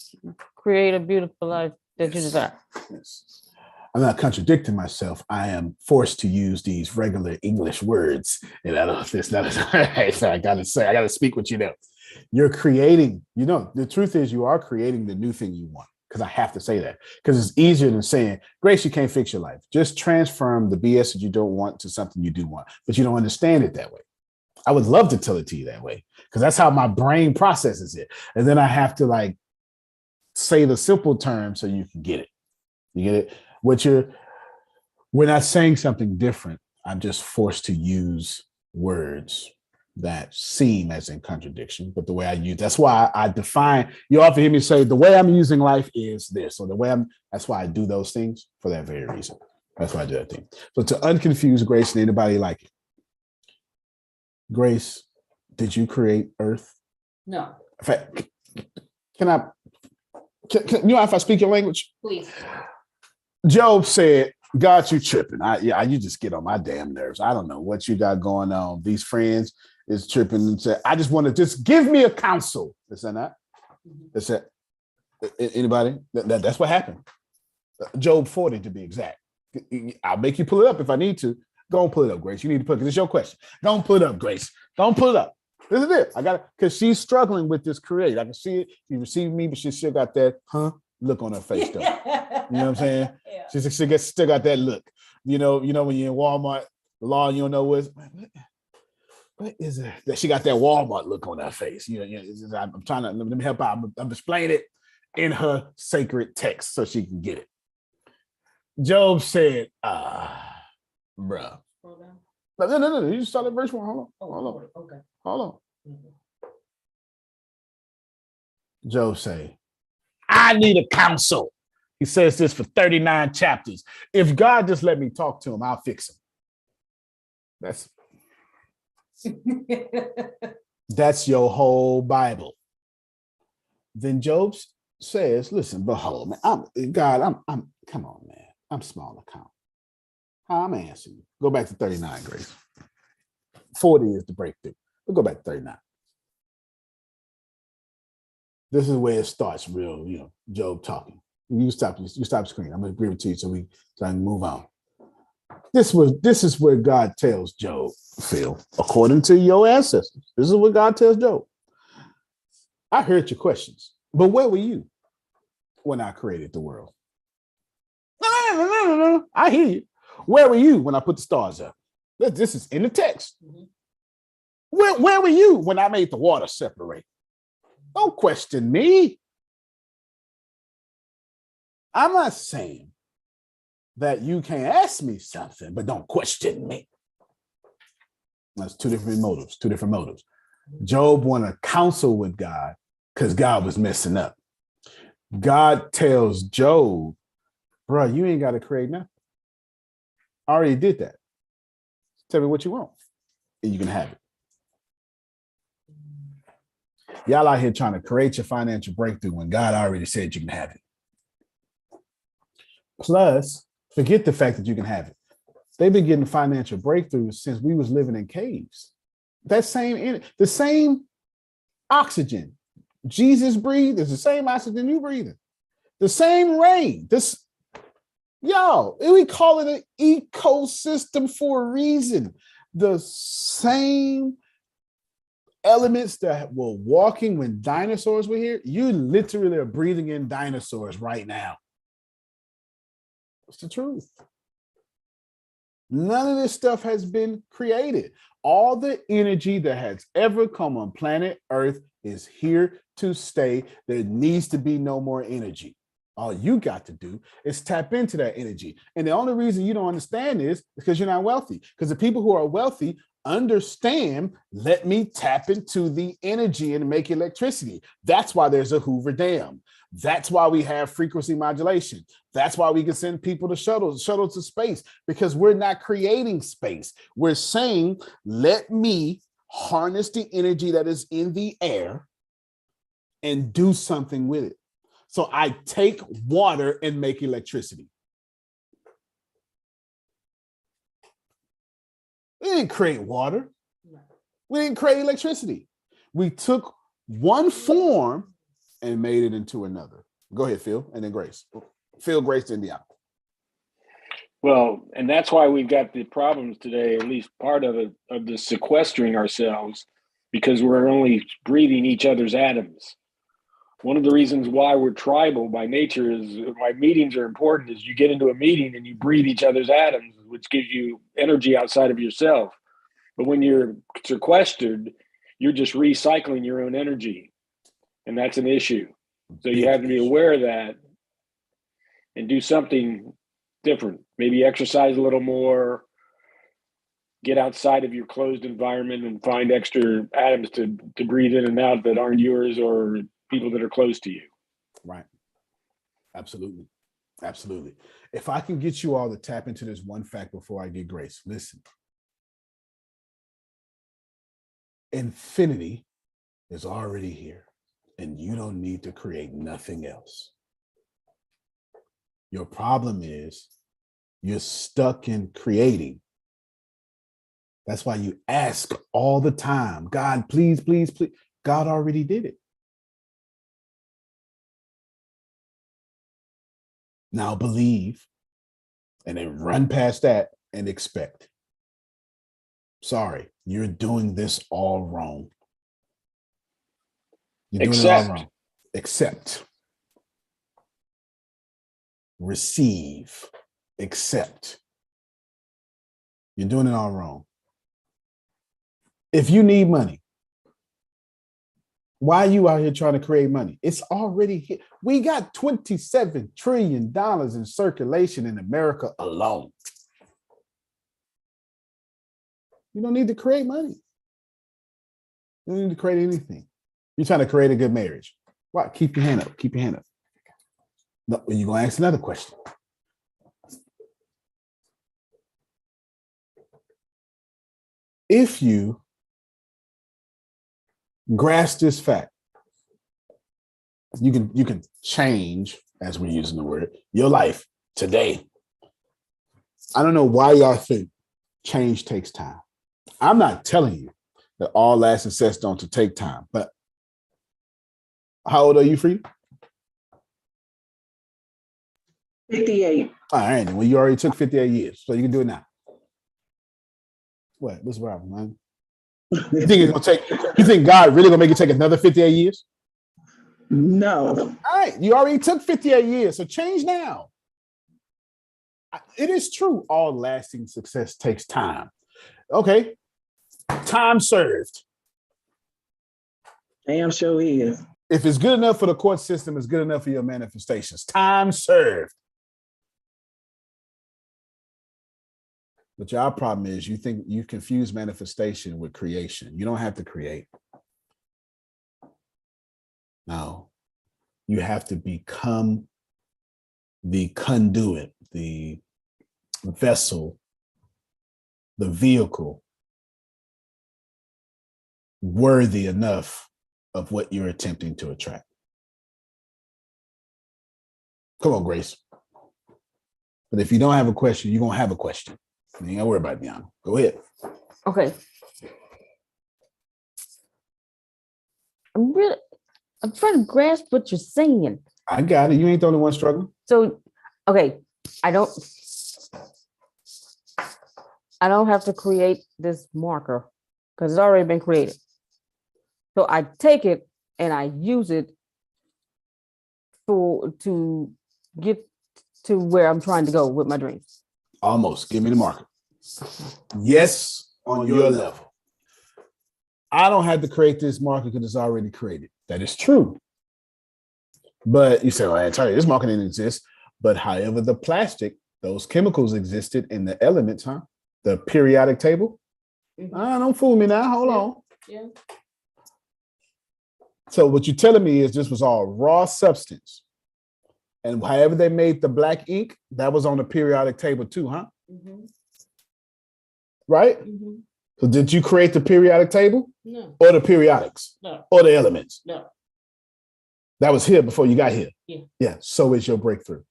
create a beautiful life that you desire. Yes. I'm not contradicting myself. I am forced to use these regular English words. And I don't, it's not, I gotta speak what you know. You're creating, the truth is you are creating the new thing you want. Because I have to say that. Because it's easier than saying, Grace, you can't fix your life. Just transform the BS that you don't want to something you do want, but you don't understand it that way. I would love to tell it to you that way, because that's how my brain processes it. And then I have to say the simple terms so you can get it. You get it? We're not saying something different. I'm just forced to use words that seem as in contradiction, but the way I use, that's why I define, you often hear me say, the way I'm using life is this, or that's why I do those things for that very reason. That's why I do that thing. So to unconfuse Grace and anybody like it, Grace, did you create Earth? No. In fact, if I speak your language? Please. Job said, God, you tripping. You just get on my damn nerves. I don't know what you got going on. These friends is tripping and said, I just want to just give me a counsel. Is that not? Is that anybody? That's what happened. Job 40 to be exact. I'll make you pull it up if I need to. Go and pull it up, Grace. You need to put it, because it's your question. Don't pull it up, Grace. Don't pull it up. This is it. I got it, because she's struggling with this create. I can see it. She received me, but she still got that look on her face, though. You know what I'm saying? Yeah. She still got that look. You know when you're in Walmart, the law, you don't know what is it? That she got that Walmart look on her face. I'm trying to let me help out. I'm displaying it in her sacred text so she can get it. Job said, bruh. No. You start at verse 1. Hold on. Okay. Hold on. Job say, I need a counsel. He says this for 39 chapters. If God just let me talk to him, I'll fix him. That's your whole Bible. Then Job says, listen, behold, man, I'm come on, man. I'm small account. How I'm answering you. Go back to 39, Grace. 40 is the breakthrough. We'll go back to 39. This is where it starts real, Job talking. You stop screen. I'm going to agree with you so I can move on. This is where God tells Job, Phil, according to your ancestors, this is what God tells Job. I heard your questions, but where were you when I created the world? No. I hear you. Where were you when I put the stars up? This is in the text. Mm-hmm. Where were you when I made the water separate? Don't question me. I'm not saying that you can't ask me something, but don't question me. That's two different motives. Job wanted counsel with God because God was messing up. God tells Job, bro, you ain't got to create nothing. I already did that. Tell me what you want, and you can have it. Y'all out here trying to create your financial breakthrough when God already said you can have it. Plus, forget the fact that you can have it. They've been getting financial breakthroughs since we was living in caves. That same, the same oxygen Jesus breathed is the same oxygen you breathing. The same rain. We call it an ecosystem for a reason. The same elements that were walking when dinosaurs were here, you literally are breathing in dinosaurs right now. It's the truth. None of this stuff has been created. All the energy that has ever come on planet Earth is here to stay. There needs to be no more energy. All you got to do is tap into that energy. And the only reason you don't understand is because you're not wealthy. Because the people who are wealthy understand, let me tap into the energy and make electricity. That's why there's a Hoover Dam. That's why we have frequency modulation. That's why we can send people to shuttle to space, because we're not creating space. We're saying, let me harness the energy that is in the air and do something with it. So I take water and make electricity. We didn't create water. We didn't create electricity. We took one form and made it into another. Go ahead, Phil, and then Grace. Phil, Grace, then Deanna. Well, and that's why we've got the problems today, at least part of it, of the sequestering ourselves, because we're only breathing each other's atoms. One of the reasons why we're tribal by nature is why meetings are important is you get into a meeting and you breathe each other's atoms, which gives you energy outside of yourself. But when you're sequestered, you're just recycling your own energy. And that's an issue. So you have to be aware of that and do something different. Maybe exercise a little more, get outside of your closed environment and find extra atoms to breathe in and out that aren't yours or people that are close to you. Right. Absolutely. Absolutely. If I can get you all to tap into this one fact before I get Grace, listen. Infinity is already here, and you don't need to create nothing else. Your problem is you're stuck in creating. That's why you ask all the time, God, please, please, please. God already did it. Now believe, and then run past that and expect. Sorry, you're doing this all wrong. You're doing it all wrong. Accept. Receive. Accept. You're doing it all wrong. If you need money, why are you out here trying to create money? It's already here. We got $27 trillion in circulation in America alone. You don't need to create money. You don't need to create anything. You're trying to create a good marriage. Why? Keep your hand up. Keep your hand up. No, you're going to ask another question. If you grasp this fact, you can change, as we're using the word, your life today. I don't know why y'all think change takes time. I'm not telling you that all lasting success don't take time, but how old are you, Frida? 58. All right, well, you already took 58 years, so you can do it now. What? What's the problem, man? You think it's gonna take? You think God really gonna make it take another 58 years? No. All right, you already took 58 years, so change now. It is true, all lasting success takes time. Okay, time served. Damn sure is. If it's good enough for the court system, it's good enough for your manifestations. Time served. But your problem is you think you confuse manifestation with creation. You don't have to create. No, you have to become the conduit, the vessel, the vehicle worthy enough of what you're attempting to attract. Come on, Grace. But if you don't have a question, you're going to have a question. You ain't got to worry about it, Deanna. Go ahead. Okay. I'm trying to grasp what you're saying. I got it. You ain't the only one struggling. So, okay, I don't have to create this marker because it's already been created. So I take it and I use it to get to where I'm trying to go with my dreams. Almost. Give me the marker. Yes, on your level. I don't have to create this marker because it's already created. That is true. But you say, well, Antonio, this marker didn't exist. But however, the plastic, those chemicals existed in the elements, huh? The periodic table. Don't fool me now. Hold on. Yeah. So what you're telling me is this was all raw substance. And however they made the black ink, that was on the periodic table too, huh? Right? So did you create the periodic table? No. Or the periodics? No. Or the elements? No. That was here before you got here. Yeah. Yeah. So is your breakthrough.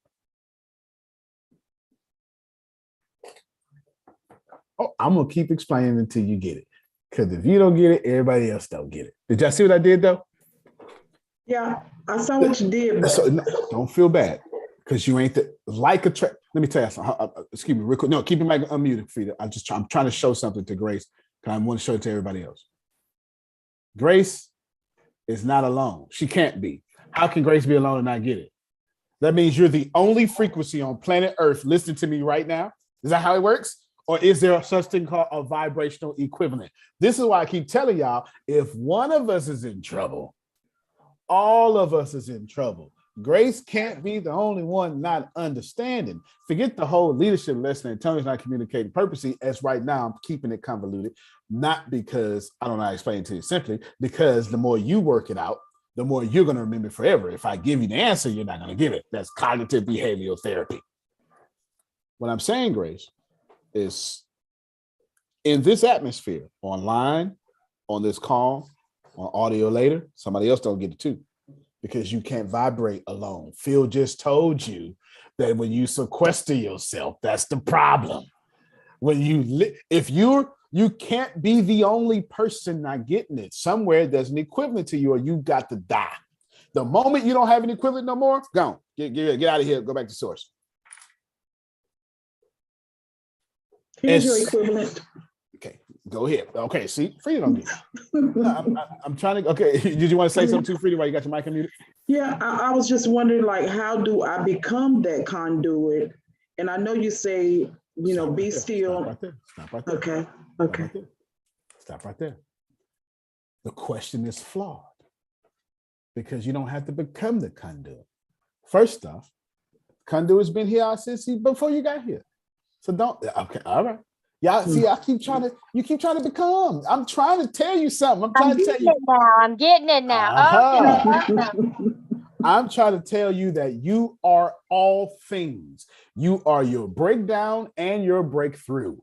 Oh, I'm gonna keep explaining until you get it. Because if you don't get it, everybody else don't get it. Did y'all see what I did though? Yeah, I saw what you did. But So don't feel bad because you ain't like a track. Let me tell you something. Excuse me, real quick. No, keep your mic unmuted, Frida. I'm trying to show something to Grace because I want to show it to everybody else. Grace is not alone. She can't be. How can Grace be alone and not get it? That means you're the only frequency on planet Earth listening to me right now. Is that how it works? Or is there such thing called a vibrational equivalent? This is why I keep telling y'all, if one of us is in trouble, all of us is in trouble. Grace can't be the only one not understanding. Forget the whole leadership lesson and Tony's not communicating purposely, as right now I'm keeping it convoluted, not because I don't know how to explain it to you, simply because the more you work it out, the more you're going to remember forever. If I give you the answer, you're not going to give it. That's cognitive behavioral therapy. What I'm saying, Grace, is in this atmosphere, online, on this call, on audio later, somebody else don't get it too, because you can't vibrate alone. Phil just told you that when you sequester yourself, that's the problem. When you can't be the only person not getting it. Somewhere there's an equivalent to you, or you got to die. The moment you don't have an equivalent no more, go get out of here. Go back to source. here's your equivalent. Okay, go ahead. Okay, see, Frida don't get it. No, I'm trying to. Okay, did you want to say something too, Frida? While you got your mic unmuted? Yeah, I was just wondering, like, how do I become that conduit? And I know you say, be still. Stop right there. Stop right there. Okay. Stop right there. Stop right there. The question is flawed because you don't have to become the conduit. First off, conduit has been here since before you got here. So don't. Okay, all right. Y'all see, you keep trying to become. I'm trying to tell you something. I'm getting it now. Okay. I'm trying to tell you that you are all things. You are your breakdown and your breakthrough.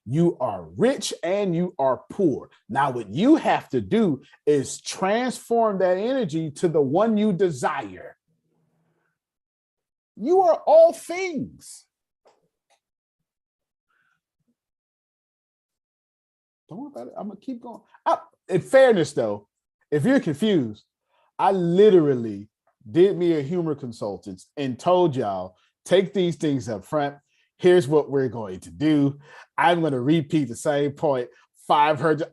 You are rich and you are poor. Now, what you have to do is transform that energy to the one you desire. You are all things. Don't worry about it. I'm going to keep going. In fairness, though, if you're confused, I literally did me a humor consultants and told y'all, take these things up front. Here's what we're going to do. I'm going to repeat the same point 500.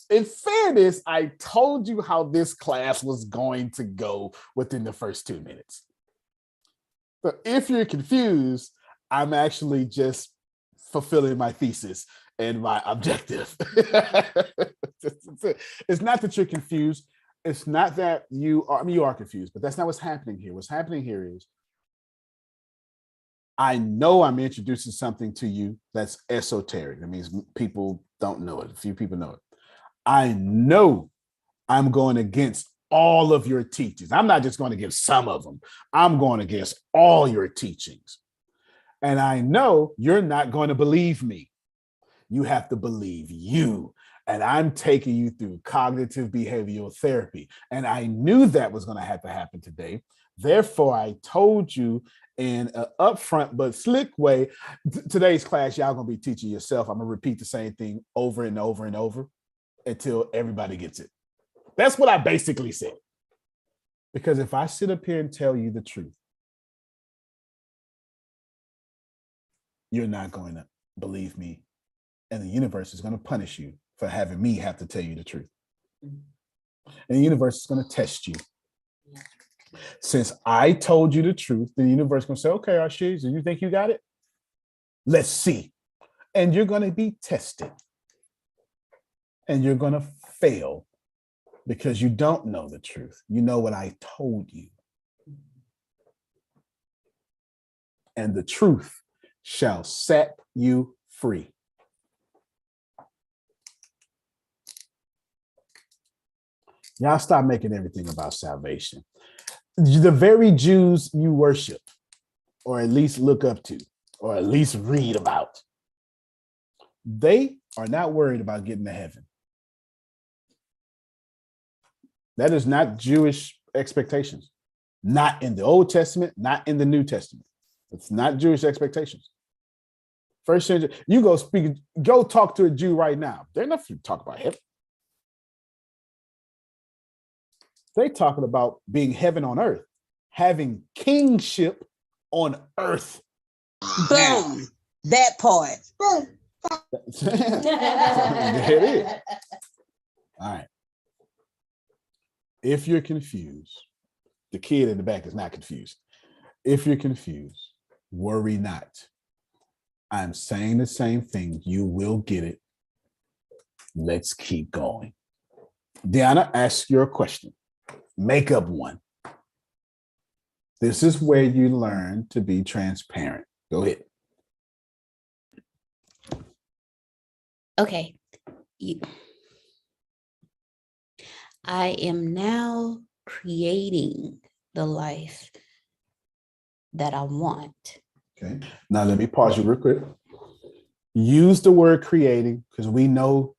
In fairness, I told you how this class was going to go within the first 2 minutes. But if you're confused, I'm actually just fulfilling my thesis and my objective. It's not that you're confused. It's not that you are confused, but that's not what's happening here. What's happening here is I know I'm introducing something to you that's esoteric. That means people don't know it. A few people know it. I know I'm going against all of your teachings. I'm not just going against some of them. I'm going against all your teachings. And I know you're not going to believe me. You have to believe you. And I'm taking you through cognitive behavioral therapy. And I knew that was going to have to happen today. Therefore, I told you in an upfront but slick way, today's class, y'all going to be teaching yourself. I'm going to repeat the same thing over and over and over until everybody gets it. That's what I basically said. Because if I sit up here and tell you the truth, you're not going to believe me. And the universe is going to punish you for having me have to tell you the truth. And the universe is going to test you. Since I told you the truth, the universe is going to say, okay, Ashish, do you think you got it? Let's see. And you're going to be tested. And you're going to fail because you don't know the truth. You know what I told you. And the truth shall set you free. Y'all stop making everything about salvation. The very Jews you worship, or at least look up to, or at least read about, they are not worried about getting to heaven. That is not Jewish expectations. Not in the Old Testament, not in the New Testament. It's not Jewish expectations. First century, you go talk to a Jew right now. They're not going to talk about heaven. They're talking about being heaven on earth, having kingship on earth. Boom. That part. Boom. There it is. All right. If you're confused, the kid in the back is not confused. If you're confused, worry not. I'm saying the same thing. You will get it. Let's keep going. Deanna, ask your question. Make up one. This is where you learn to be transparent. Go ahead. Okay. I am now creating the life that I want. Okay. Now let me pause you real quick. Use the word creating because we know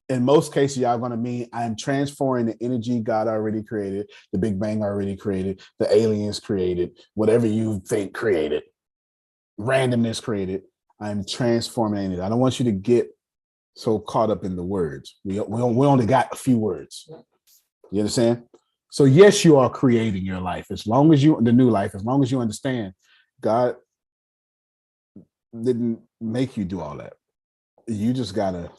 in most cases, y'all going to mean I'm transforming the energy God already created, the Big Bang already created, the aliens created, whatever you think created, randomness created. I'm transforming it. I don't want you to get so caught up in the words. We only got a few words. You understand? So yes, you are creating your life. As long as the new life, as long as you understand God didn't make you do all that. You just got to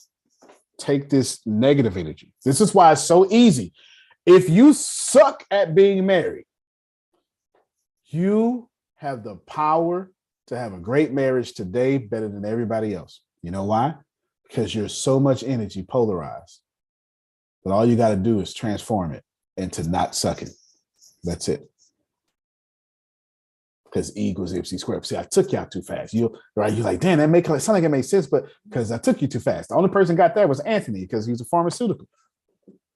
take this negative energy. This is why it's so easy. If you suck at being married, you have the power to have a great marriage today better than everybody else. You know why? Because you're so much energy polarized. But all you got to do is transform it into not sucking. That's it. Because E equals MC squared. See, I took y'all too fast. You're like, damn, that sound like it made sense, but because I took you too fast. The only person got that was Anthony because he's a pharmaceutical.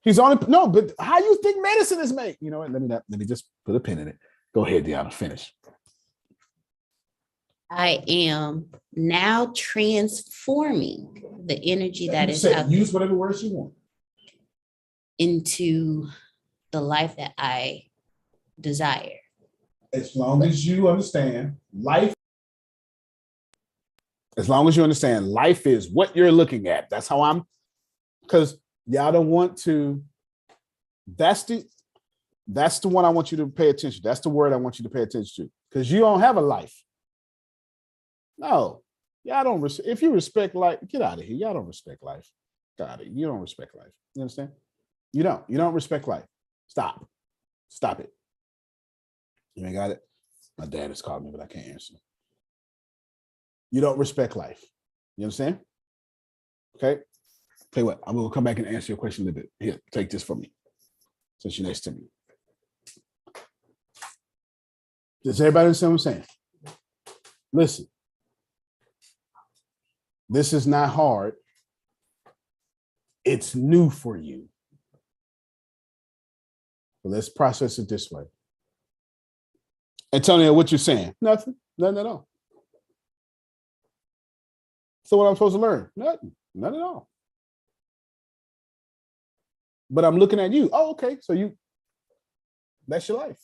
But how you think medicine is made? You know what? Let me just put a pin in it. Go ahead, Deanna, finish. I am now transforming the energy that is out use whatever words you want into the life that I desire. As long as you understand life. As long as you understand life is what you're looking at. That's how because y'all don't want to. That's the one I want you to pay attention. That's the word I want you to pay attention to. Because you don't have a life. No, y'all don't. If you respect life, get out of here. Y'all don't respect life. Got it. You don't respect life. You understand? You don't. You don't respect life. Stop. Stop it. You ain't got it? My dad has called me, but I can't answer. You don't respect life. You understand? Okay. Tell you what, I'm going to come back and answer your question a little bit. Here, take this from me, since you're next to me. Does everybody understand what I'm saying? Listen. This is not hard. It's new for you. So let's process it this way. Antonio, what you saying? Nothing. Nothing at all. So what I'm supposed to learn? Nothing. None at all. But I'm looking at you. Oh, okay. So that's your life.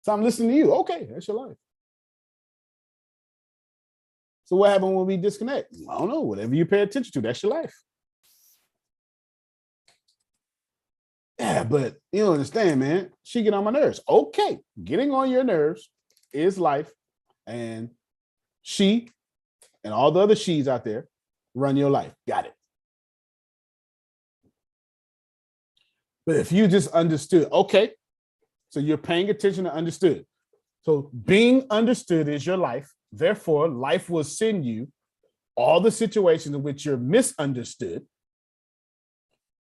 So I'm listening to you. Okay, that's your life. So what happened when we disconnect? I don't know. Whatever you pay attention to, that's your life. Yeah, but you don't understand, man. She get on my nerves. Okay, getting on your nerves is life. And she and all the other she's out there run your life. Got it. But if you just understood, okay, so you're paying attention to understood. So being understood is your life. Therefore, life will send you all the situations in which you're misunderstood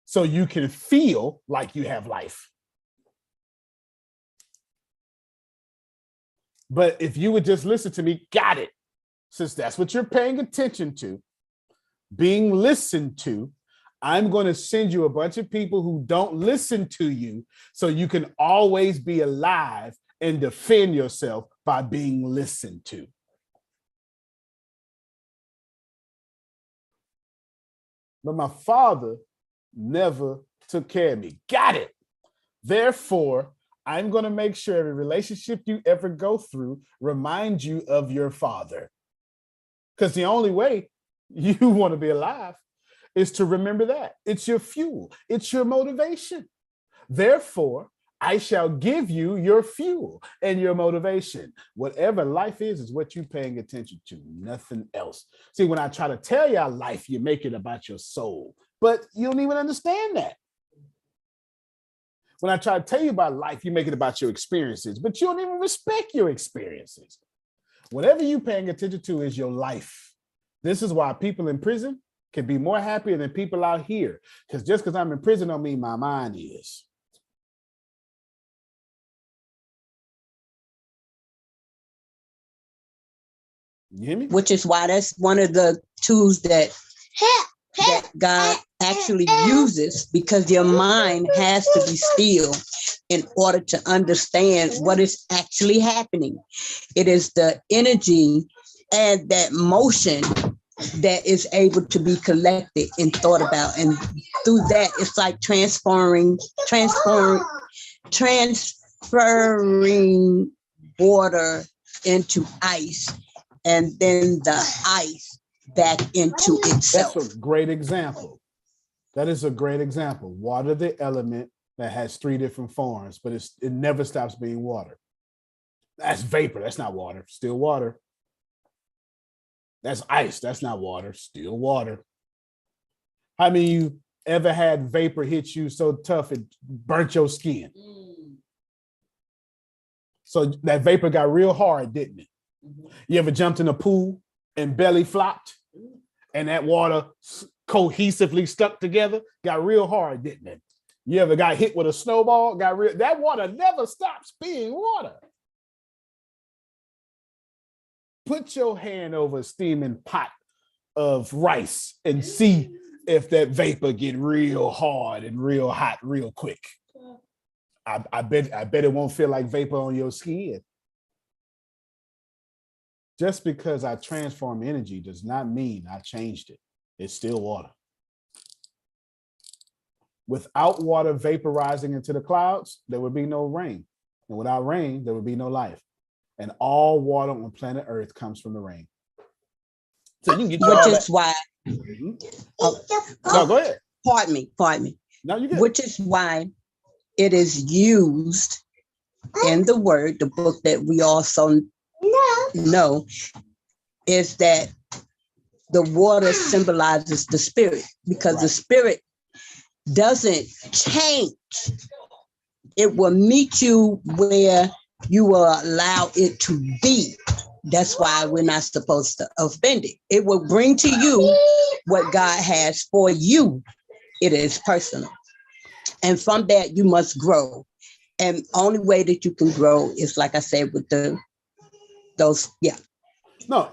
so you can feel like you have life. But if you would just listen to me, got it. Since that's what you're paying attention to, being listened to, I'm going to send you a bunch of people who don't listen to you so you can always be alive and defend yourself by being listened to. But my father never took care of me. Got it. Therefore, I'm going to make sure every relationship you ever go through reminds you of your father. Because the only way you want to be alive is to remember that. It's your fuel. It's your motivation. Therefore, I shall give you your fuel and your motivation. Whatever life is what you're paying attention to, nothing else. See, when I try to tell you life, you make it about your soul, but you don't even understand that. When I try to tell you about life, you make it about your experiences, but you don't even respect your experiences. Whatever you're paying attention to is your life. This is why people in prison can be more happier than people out here. Because just because I'm in prison don't mean my mind is. You hear me? Which is why that's one of the tools that God actually uses, because your mind has to be still in order to understand what is actually happening. It is the energy and that motion that is able to be collected and thought about. And through that, it's like transferring water into ice, and then the ice back into itself. That's a great example. That is a great example. Water, the element that has 3 different forms, but it never stops being water. That's vapor. That's not water. Still water. That's ice. That's not water. Still water. How many of you ever had vapor hit you so tough it burnt your skin? So that vapor got real hard, didn't it? You ever jumped in a pool and belly flopped and that water cohesively stuck together? Got real hard, didn't it? You ever got hit with a snowball? That water never stops being water. Put your hand over a steaming pot of rice and see if that vapor get real hard and real hot real quick. I bet it won't feel like vapor on your skin. Just because I transform energy does not mean I changed it. It's still water. Without water vaporizing into the clouds, there would be no rain. And without rain, there would be no life. And all water on planet Earth comes from the rain. So you can get which is why. No, go ahead. Pardon me. No, you get. Which is why it is used in the word, the book that we also know, is that the water symbolizes the spirit, because the spirit doesn't change. It will meet you where you will allow it to be. That's why we're not supposed to offend it. It will bring to you what God has for you. It is personal. And from that, you must grow. And only way that you can grow is, like I said, with those. No,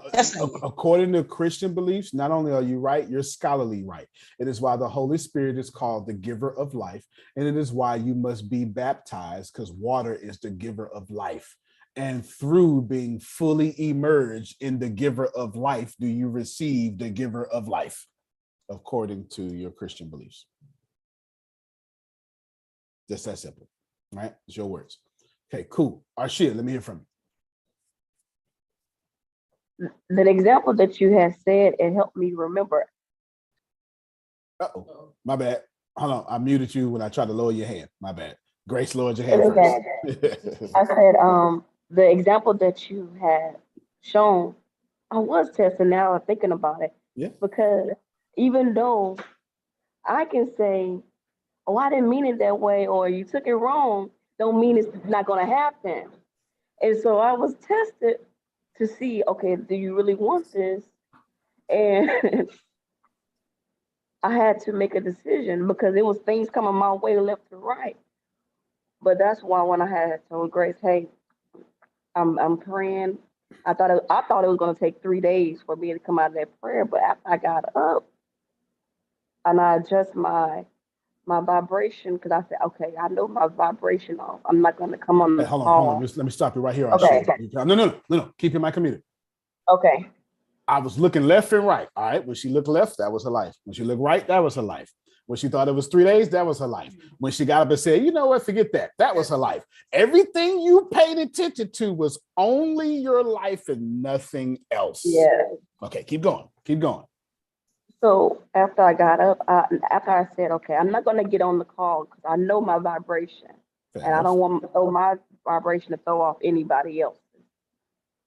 according to Christian beliefs, not only are you right, you're scholarly right. It is why the Holy Spirit is called the giver of life. And it is why you must be baptized, because water is the giver of life. And through being fully immersed in the giver of life, do you receive the giver of life, according to your Christian beliefs. Just that simple, right? It's your words. Okay, cool. Arshia, let me hear from you. The example that you had said, it helped me remember. Uh-oh, my bad. Hold on, I muted you when I tried to lower your hand. My bad. Grace lowered your hand Okay. first. I said, the example that you had shown, I was testing now and thinking about it. Yeah. Because even though I can say, oh, I didn't mean it that way, or you took it wrong, don't mean it's not going to happen. And so I was tested to see, okay, do you really want this? And I had to make a decision because it was things coming my way left to right. But that's why when I had told Grace, hey, I'm praying. I thought it was going to take 3 days for me to come out of that prayer, but after I got up and I adjust my vibration, because I said, okay, I know my vibration off. I'm not going to come on the Hey, hold call. on. Let me stop you right here. Okay. No. Keep your mic muted. Okay. I was looking left and right. All right. When she looked left, that was her life. When she looked right, that was her life. When she thought it was 3 days, that was her life. When she got up and said, you know what, forget that. That was her life. Everything you paid attention to was only your life and nothing else. Yeah. Okay, keep going. Keep going. So after I got up, after I said, okay, I'm not going to get on the call because I know my vibration. And I don't want to throw my vibration to throw off anybody else.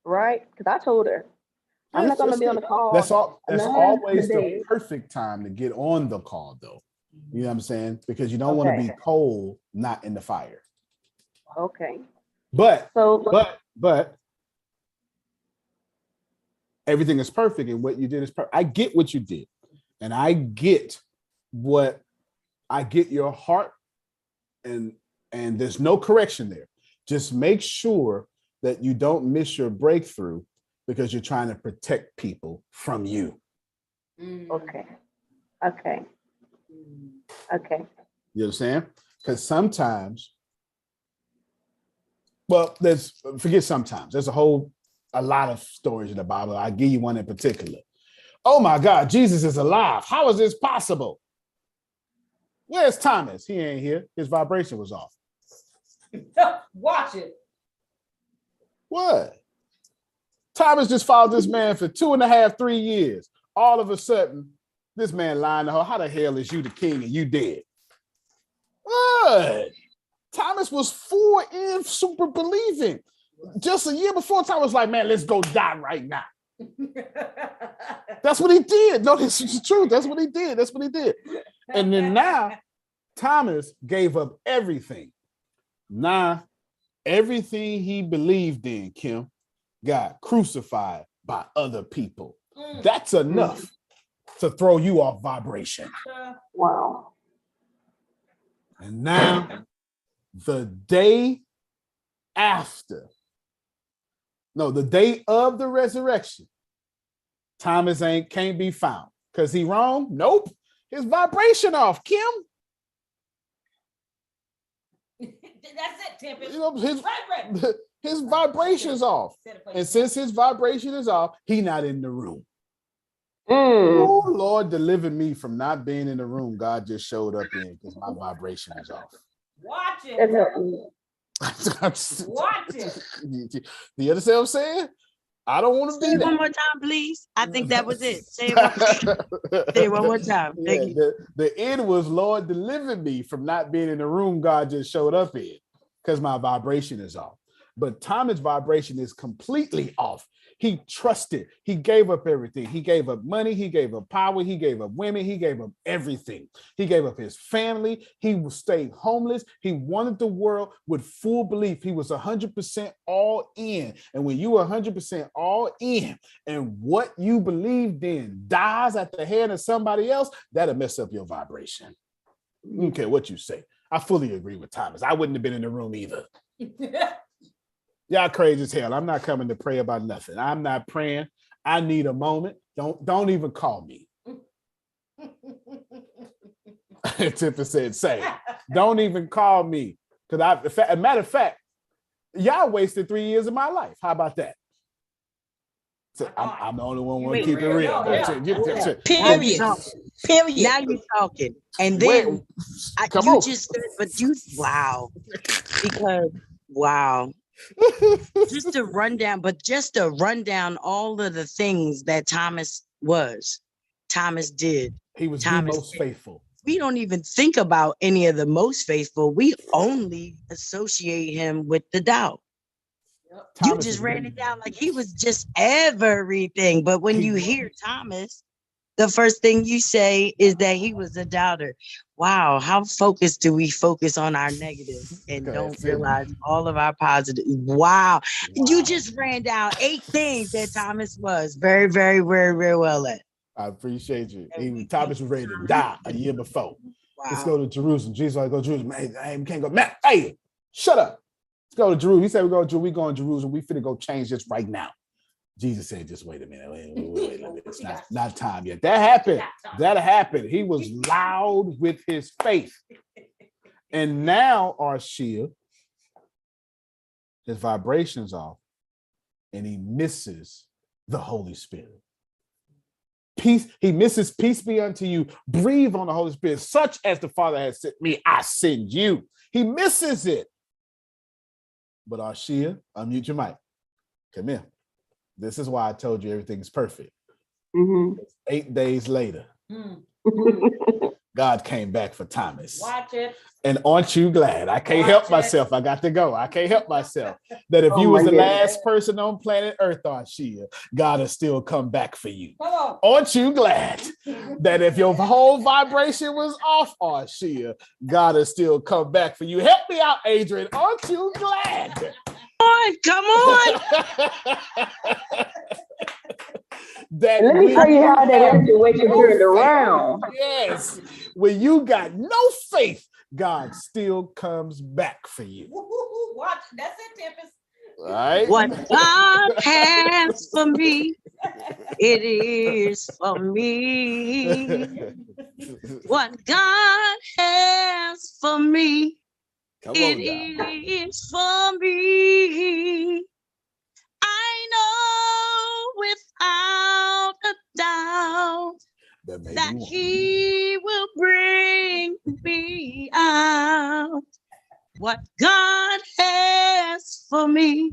Right? Because I told her, I'm not going to be on the call. That's always the perfect time to get on the call, though. You know what I'm saying? Because you don't want to be cold, not in the fire. Okay. But everything is perfect, and what you did is perfect. I get what you did, and I get your heart, and there's no correction there. Just make sure that you don't miss your breakthrough because you're trying to protect people from you. Okay. You understand? Because sometimes, forget sometimes. There's a lot of stories in the Bible. I'll give you one in particular. Oh my God, Jesus is alive. How is this possible? Where's Thomas? He ain't here. His vibration was off. Watch it. What? Thomas just followed this man for 2.5, 3 years. All of a sudden, this man lying to her. How the hell is you the king and you dead? What? Thomas was full in super believing. Just a year before, Thomas was like, man, let's go die right now. That's what he did. No, this is true. That's what he did. And then now, Thomas gave up everything. Now, everything he believed in, Kim, got crucified by other people. That's enough to throw you off vibration. Wow. And now, the day of the resurrection, Thomas can't be found. Because he wrong? Nope. His vibration off, Kim. That's it, Tempest. You know, his vibration's off. And since his vibration is off, he not in the room. Oh, Lord, deliver me from not being in the room God just showed up in because my vibration is off. Watch it. Watch it. You understand what I'm saying? I don't want to be Say it there. one more time, please. I think that was it. Say it one more time. Thank you. The end was, Lord, deliver me from not being in the room God just showed up in because my vibration is off. But Thomas' vibration is completely off. He trusted. He gave up everything. He gave up money. He gave up power. He gave up women. He gave up everything. He gave up his family. He stayed homeless. He wanted the world with full belief. He was 100% all in. And when you are 100% all in and what you believed in dies at the hand of somebody else, that'll mess up your vibration. I don't care what you say. I fully agree with Thomas. I wouldn't have been in the room either. Y'all crazy as hell. I'm not coming to pray about nothing. I'm not praying. I need a moment. Don't even call me. Tipper said, say, don't even call me. Because as a matter of fact, y'all wasted 3 years of my life. How about that? So I'm the only one who want to keep it real. Period. Now you're talking. And then you just said, but you, wow. Because, wow. just to run down all of the things that Thomas did. He was the most faithful. we don't even think about any of the most faithful. We only associate him with the doubt. You Thomas just is ran ready. it down like he was just everything. But when you hear Thomas, the first thing you say is that he was a doubter. Wow, how focused do we focus on our negatives and don't realize all of our positives? Wow. You just ran down 8 things that Thomas was very, very, very, very well at. I appreciate you. Thomas was ready to die a year before. Wow. Let's go to Jerusalem. Jesus, I go to Jerusalem. Hey, we can't go. Man, hey, shut up. Let's go to Jerusalem. He said we going to Jerusalem. We finna go change this right now. Jesus said, just wait a minute. Wait a minute. It's not time yet. That happened. That happened. He was loud with his faith. And now Arshia, his vibration's off, and he misses the Holy Spirit. Peace, he misses peace be unto you. Breathe on the Holy Spirit. Such as the Father has sent me, I send you. He misses it. But Arshia, unmute your mic. Come here. This is why I told you everything's perfect. 8 days later, God came back for Thomas. Watch it. And aren't you glad? I can't help myself. I got to go. I can't help myself. That if you was the last person on planet Earth, Arshia, God will still come back for you. Aren't you glad that if your whole vibration was off, Arshia, God will still come back for you? Help me out, Adrian. Aren't you glad? Come on. That Let me tell you how that situation turned around. Yes. When you got no faith, God still comes back for you. Watch. That's it, Tempest. All right. What God has for me, it is for me. What God has for me, it is for me. I know without a doubt that he will bring me out. What God has for me,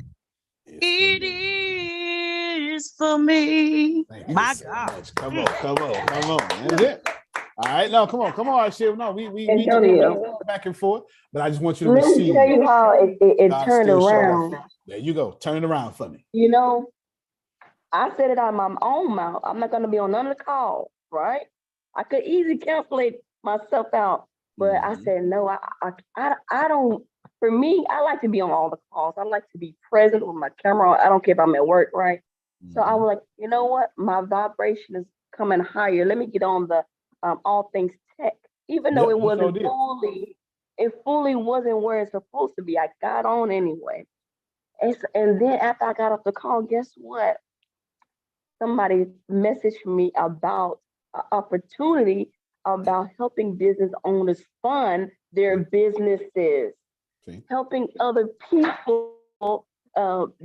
it is for me. My God. Come on. That's it. All right, no, come on, Arshia. No, we Antonio, back and forth, but I just want you to let me receive. tell you how it God turned still showed up. around. There you go. Turn it around for me. You know, I said it out of my own mouth. I'm not going to be on none of the calls, right? I could easily calculate myself out, but I said, no, I don't. For me, I like to be on all the calls. I like to be present with my camera on. I don't care if I'm at work, right? So I was like, you know what? My vibration is coming higher. Let me get on the all things tech, even though it wasn't fully wasn't where it's supposed to be. I got on anyway. And then after I got off the call, guess what? Somebody messaged me about an opportunity about helping business owners fund their businesses, helping other people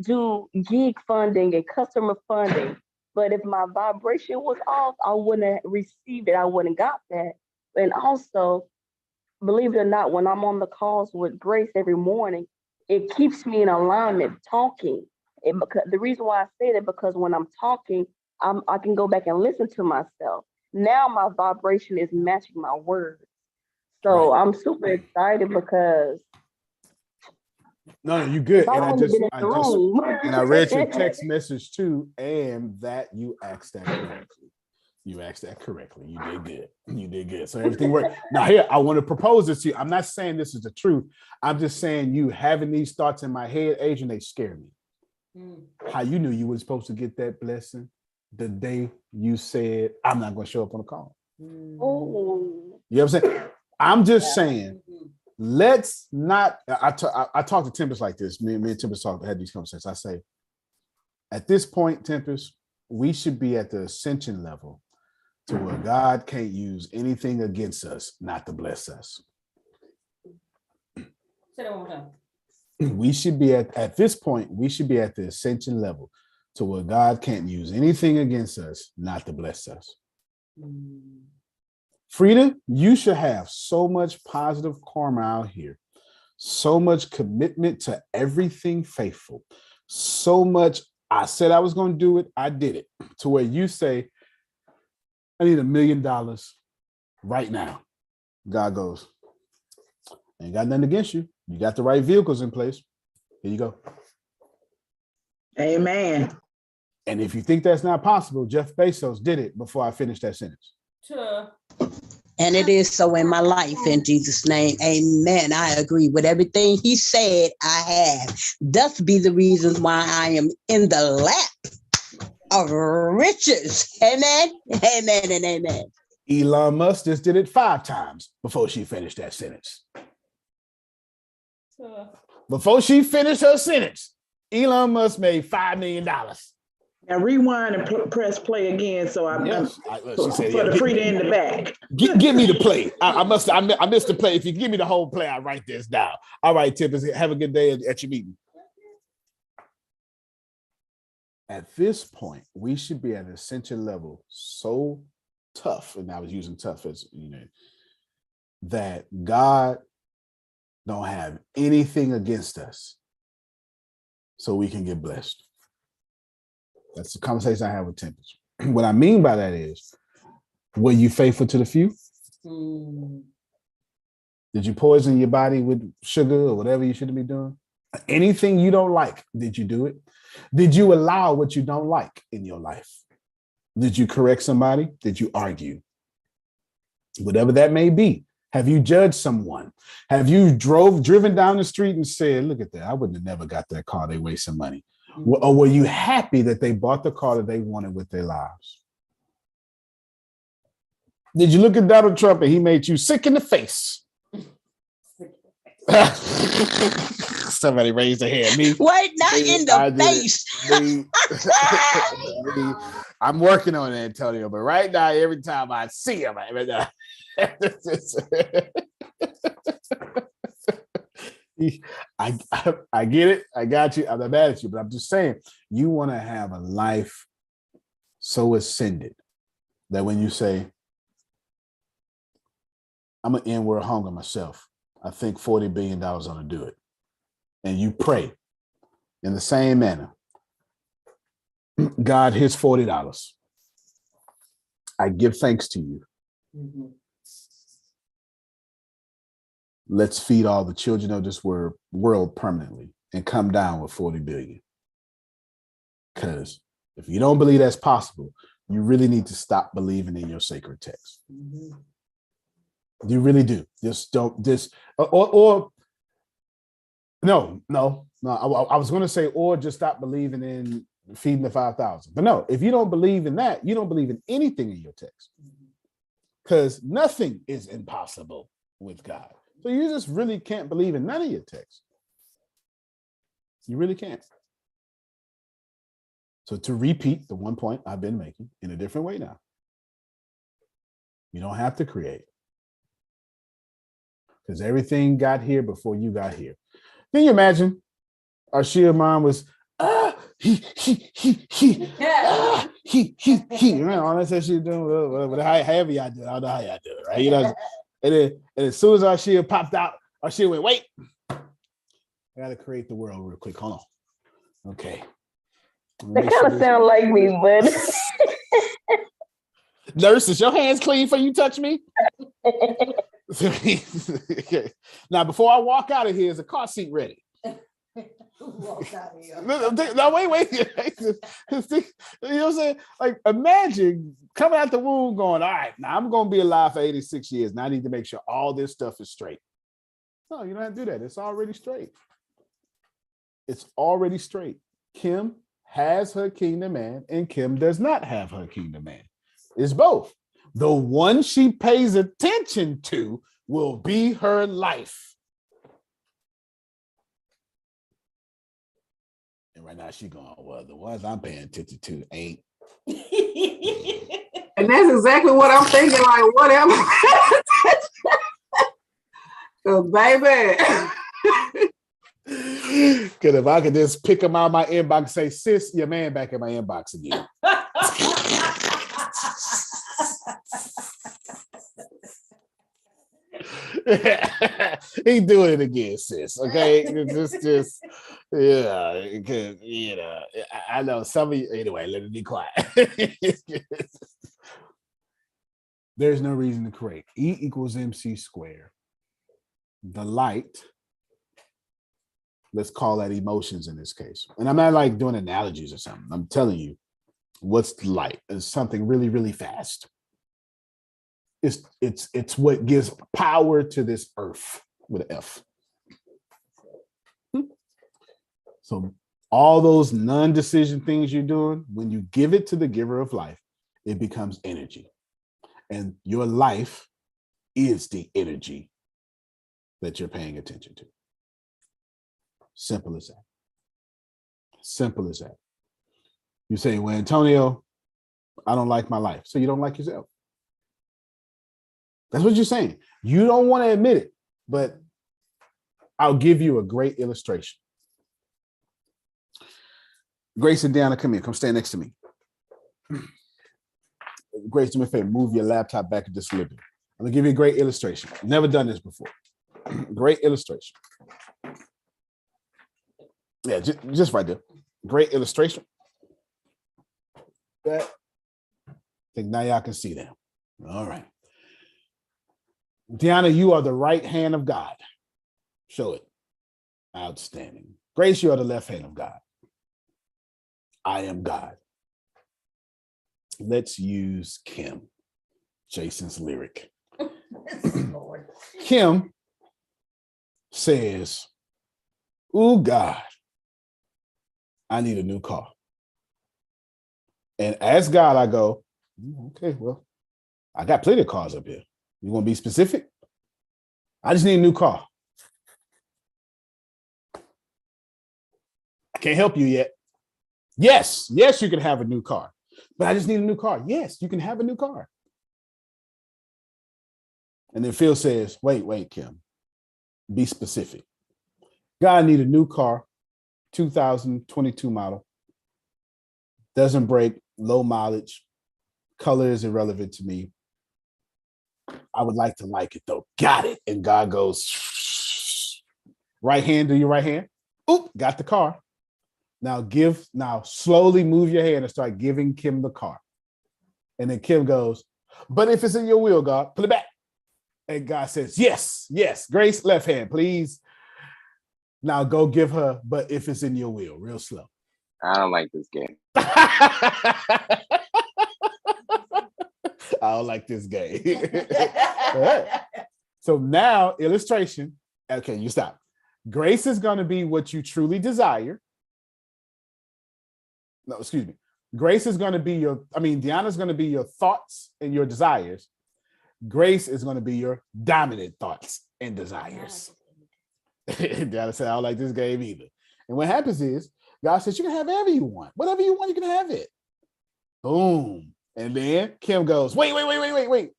do gig funding and customer funding. But if my vibration was off, I wouldn't have received it. I wouldn't have got that. And also, believe it or not, when I'm on the calls with Grace every morning, it keeps me in alignment talking. The reason why I say that, because when I'm talking, I can go back and listen to myself. Now my vibration is matching my words. So I'm super excited because no, you good. And I read your text message too, and that you asked that correctly. You asked that correctly. You did good. You did good. So everything worked. Now here, I want to propose this to you. I'm not saying this is the truth. I'm just saying you having these thoughts in my head, Adrian, they scare me. How you knew you were supposed to get that blessing the day you said, I'm not going to show up on the call. Oh. You know what I'm saying? I'm just saying, let's not, I talk to Tempest like this. Me and Tempest had these conversations. I say, at this point, Tempest, we should be at the ascension level to where God can't use anything against us not to bless us. Say that one more time. We should be at this point, we should be at the ascension level to where God can't use anything against us not to bless us. Frida, you should have so much positive karma out here, so much commitment to everything faithful, so much, I said I was going to do it, I did it, to where you say, I need $1 million right now. God goes, ain't got nothing against you. You got the right vehicles in place. Here you go. Amen. And if you think that's not possible, Jeff Bezos did it before I finished that sentence. And it is so in my life in Jesus' name. Amen. I agree with everything he said I have. Thus be the reasons why I am in the lap of riches. Amen. Amen and amen. Elon Musk just did it 5 times before she finished that sentence. Before she finished her sentence, Elon Musk made $5 million. Now rewind and press play again. So I'm she said, for the free to end the back. Give me the play. I missed the play. If you give me the whole play, I'll write this down. All right, Tippers, have a good day at your meeting. At this point, we should be at an essential level so tough, and I was using tough as that God don't have anything against us, so we can get blessed. That's the conversation I have with Tempest. What I mean by that is, were you faithful to the few? Did you poison your body with sugar or whatever you shouldn't be doing? Anything you don't like, did you do it? Did you allow what you don't like in your life? Did you correct somebody? Did you argue? Whatever that may be. Have you judged someone? Have you driven down the street and said, look at that, I wouldn't have never got that car, they waste some money. Or were you happy that they bought the car that they wanted with their lives? Did you look at Donald Trump and he made you sick in the face? Somebody raised their hand. Me. Wait, not in the face. I'm working on it, Antonio, but right now, every time I see him, I get it. I got you. I'm not mad at you, but I'm just saying, you want to have a life so ascended that when you say, I'm an inward hunger myself, I think $40 billion ought to do it. And you pray in the same manner. God, here's $40. I give thanks to you. Mm-hmm. Let's feed all the children of this world permanently and come down with 40 billion. Because if you don't believe that's possible, you really need to stop believing in your sacred text. Mm-hmm. You really do. Just don't, no. I was going to say, or just stop believing in feeding the 5,000. But no, if you don't believe in that, you don't believe in anything in your text. Because nothing is impossible with God. So you just really can't believe in none of your texts. You really can't. So to repeat the one point I've been making in a different way now, you don't have to create. Because everything got here before you got here. Can you imagine our Shia mom was, he, all that stuff she was doing, however y'all do it, I don't know how y'all do it, right? You know, and as soon as our Shia popped out, our Shia went, wait, I gotta create the world real quick, hold on. Okay. They kind of sound like me, but. Nurse, is your hands clean before you touch me? Now, before I walk out of here, is the car seat ready? Walk out of here. No, wait. You know what I'm saying? Like, imagine coming out the womb going, all right, now I'm going to be alive for 86 years. Now I need to make sure all this stuff is straight. No, you don't have to do that. It's already straight. It's already straight. Kim has her kingdom man, and Kim does not have her kingdom man. It's both. The one she pays attention to will be her life. And right now she's going, well, the ones I'm paying attention to ain't. And that's exactly what I'm thinking, like, whatever. So, baby. Because if I could just pick them out of my inbox and say, sis, your man back in my inbox again. He doing it again, sis. Okay, just yeah. Because you know, I know some of you. Anyway, let me be quiet. There's no reason to create. E equals MC squared. The light, let's call that emotions in this case. And I'm not like doing analogies or something. I'm telling you what's light. It's something really, really fast. It's what gives power to this earth with an F. So all those non-decision things you're doing, when you give it to the giver of life, it becomes energy. And your life is the energy that you're paying attention to. Simple as that. Simple as that. You say, well, Antonio, I don't like my life. So you don't like yourself. That's what you're saying. You don't want to admit it, but I'll give you a great illustration. Grace and Deanna, come here. Come stand next to me. Grace, do me a favor. Move your laptop back into this living. I'm going to give you a great illustration. Never done this before. Great illustration. Yeah, just right there. Great illustration. That. I think now y'all can see them. All right. Deanna, you are the right hand of God. Show it. Outstanding. Grace, you are the left hand of God. I am God. Let's use Kim, Jason's lyric. Kim says, "Oh God, I need a new car." And as God, I go, okay, well, I got plenty of cars up here. You want to be specific? I just need a new car. I can't help you yet. Yes, you can have a new car, but I just need a new car. Yes, you can have a new car. And then Phil says, wait, Kim, be specific. God, I need a new car, 2022 model. Doesn't break, low mileage. Color is irrelevant to me. I would like to like it though. Got it. And God goes, right hand, do your right hand. Oop, got the car. Now slowly move your hand and start giving Kim the car. And then Kim goes, but if it's in your will, God, pull it back. And God says, yes. Grace, left hand, please. Now go give her, but if it's in your will, real slow. I don't like this game. I don't like this game. Right. So now, illustration. Okay, you stop. Grace is going to be what you truly desire. No, excuse me. Grace is going to be Deanna's going to be your thoughts and your desires. Grace is going to be your dominant thoughts and desires. Deanna said, I don't like this game either. And what happens is, God says, you can have whatever you want. Whatever you want, you can have it. Boom. And then Kim goes, wait. I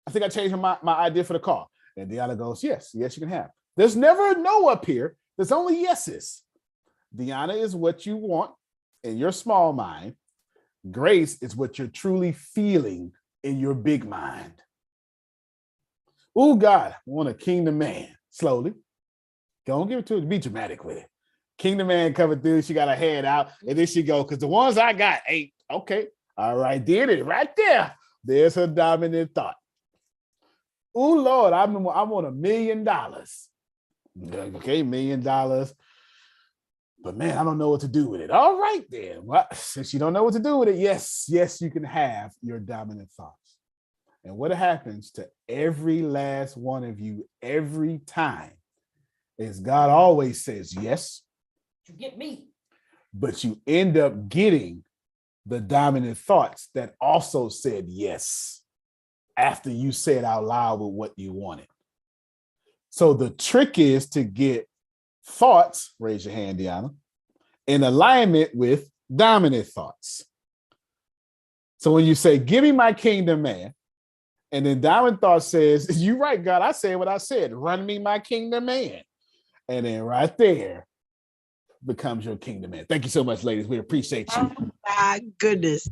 think I changed my idea for the car. And Deanna goes, yes, you can have. There's never a no up here. There's only yeses. Deanna is what you want in your small mind. Grace is what you're truly feeling in your big mind. Oh, God, I want a kingdom man. Slowly. Don't give it to her. Be dramatic with it. Kingdom man coming through. She got her head out. And then she go, because the ones I got ain't. Okay. All right. Did it right there. There's her dominant thought. Oh, Lord, I want $1 million. Okay, $1 million. But man, I don't know what to do with it. All right, then. Well, since you don't know what to do with it, yes, you can have your dominant thoughts. And what happens to every last one of you every time is God always says yes. You get me. But you end up getting the dominant thoughts that also said yes after you said out loud with what you wanted. So the trick is to get thoughts, raise your hand, Deanna, in alignment with dominant thoughts. So when you say, give me my kingdom man, and then dominant thought says, you're right, God, I said what I said, run me my kingdom man. And then right there becomes your kingdom man. Thank you so much, ladies. We appreciate you. Oh my goodness.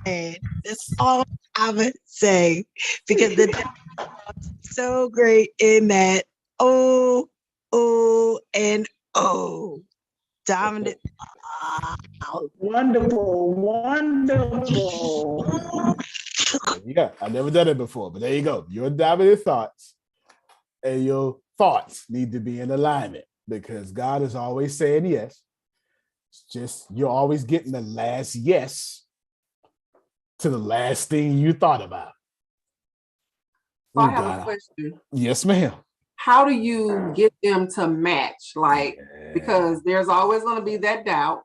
That's all I would say, because the so great in that and dominant. Wonderful. Yeah, I've never done it before, but there you go. Your dominant thoughts and your thoughts need to be in alignment because God is always saying yes. It's just you're always getting the last yes to the last thing you thought about. So I have a question. Yes, ma'am. How do you get them to match? Like, because there's always going to be that doubt.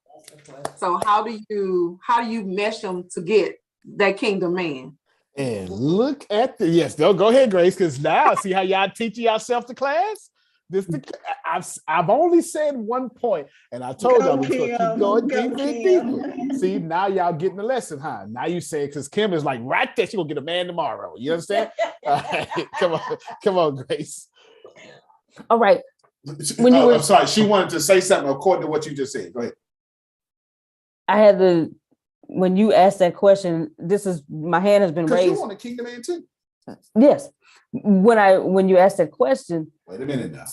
So how do you mesh them to get that kingdom man? And look at the yes. No, go ahead, Grace, because now see how y'all teaching yourself the class. I've only said one point, and I told y'all we're gonna keep going deeper and deeper. See, now y'all getting the lesson, huh? Now you say because Kim is like right there, she gonna get a man tomorrow. You understand? All right, come on, Grace. All right. I'm sorry, she wanted to say something according to what you just said. Go ahead. I had to, when you asked that question, my hand has been raised. You want a kingdom man too? Yes. When you asked that question. Wait a minute now.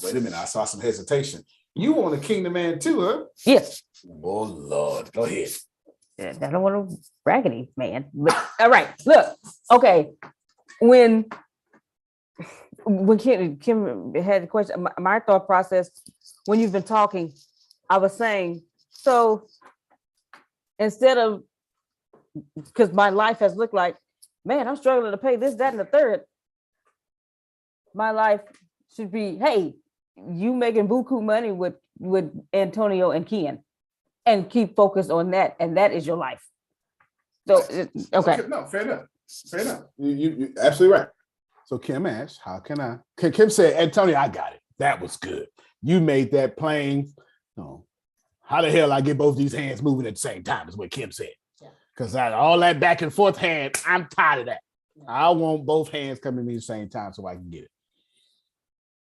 I saw some hesitation. You want a kingdom man too, huh? Yes. Oh Lord. Go ahead. I don't want a raggedy man. But all right. Look. Okay. When Kim had the question, my thought process, when you've been talking, I was saying, so instead of, because my life has looked like, man, I'm struggling to pay this, that, and the third. My life should be, hey, you making buku money with Antonio and Ken, and keep focused on that, and that is your life. So, okay. No, fair enough. You absolutely right. So Kim asked, how can I? Kim said, Antonio, I got it. That was good. You made that plain. No, how the hell I get both these hands moving at the same time is what Kim said. Because all that back and forth hand, I'm tired of that. I want both hands coming to me at the same time so I can get it.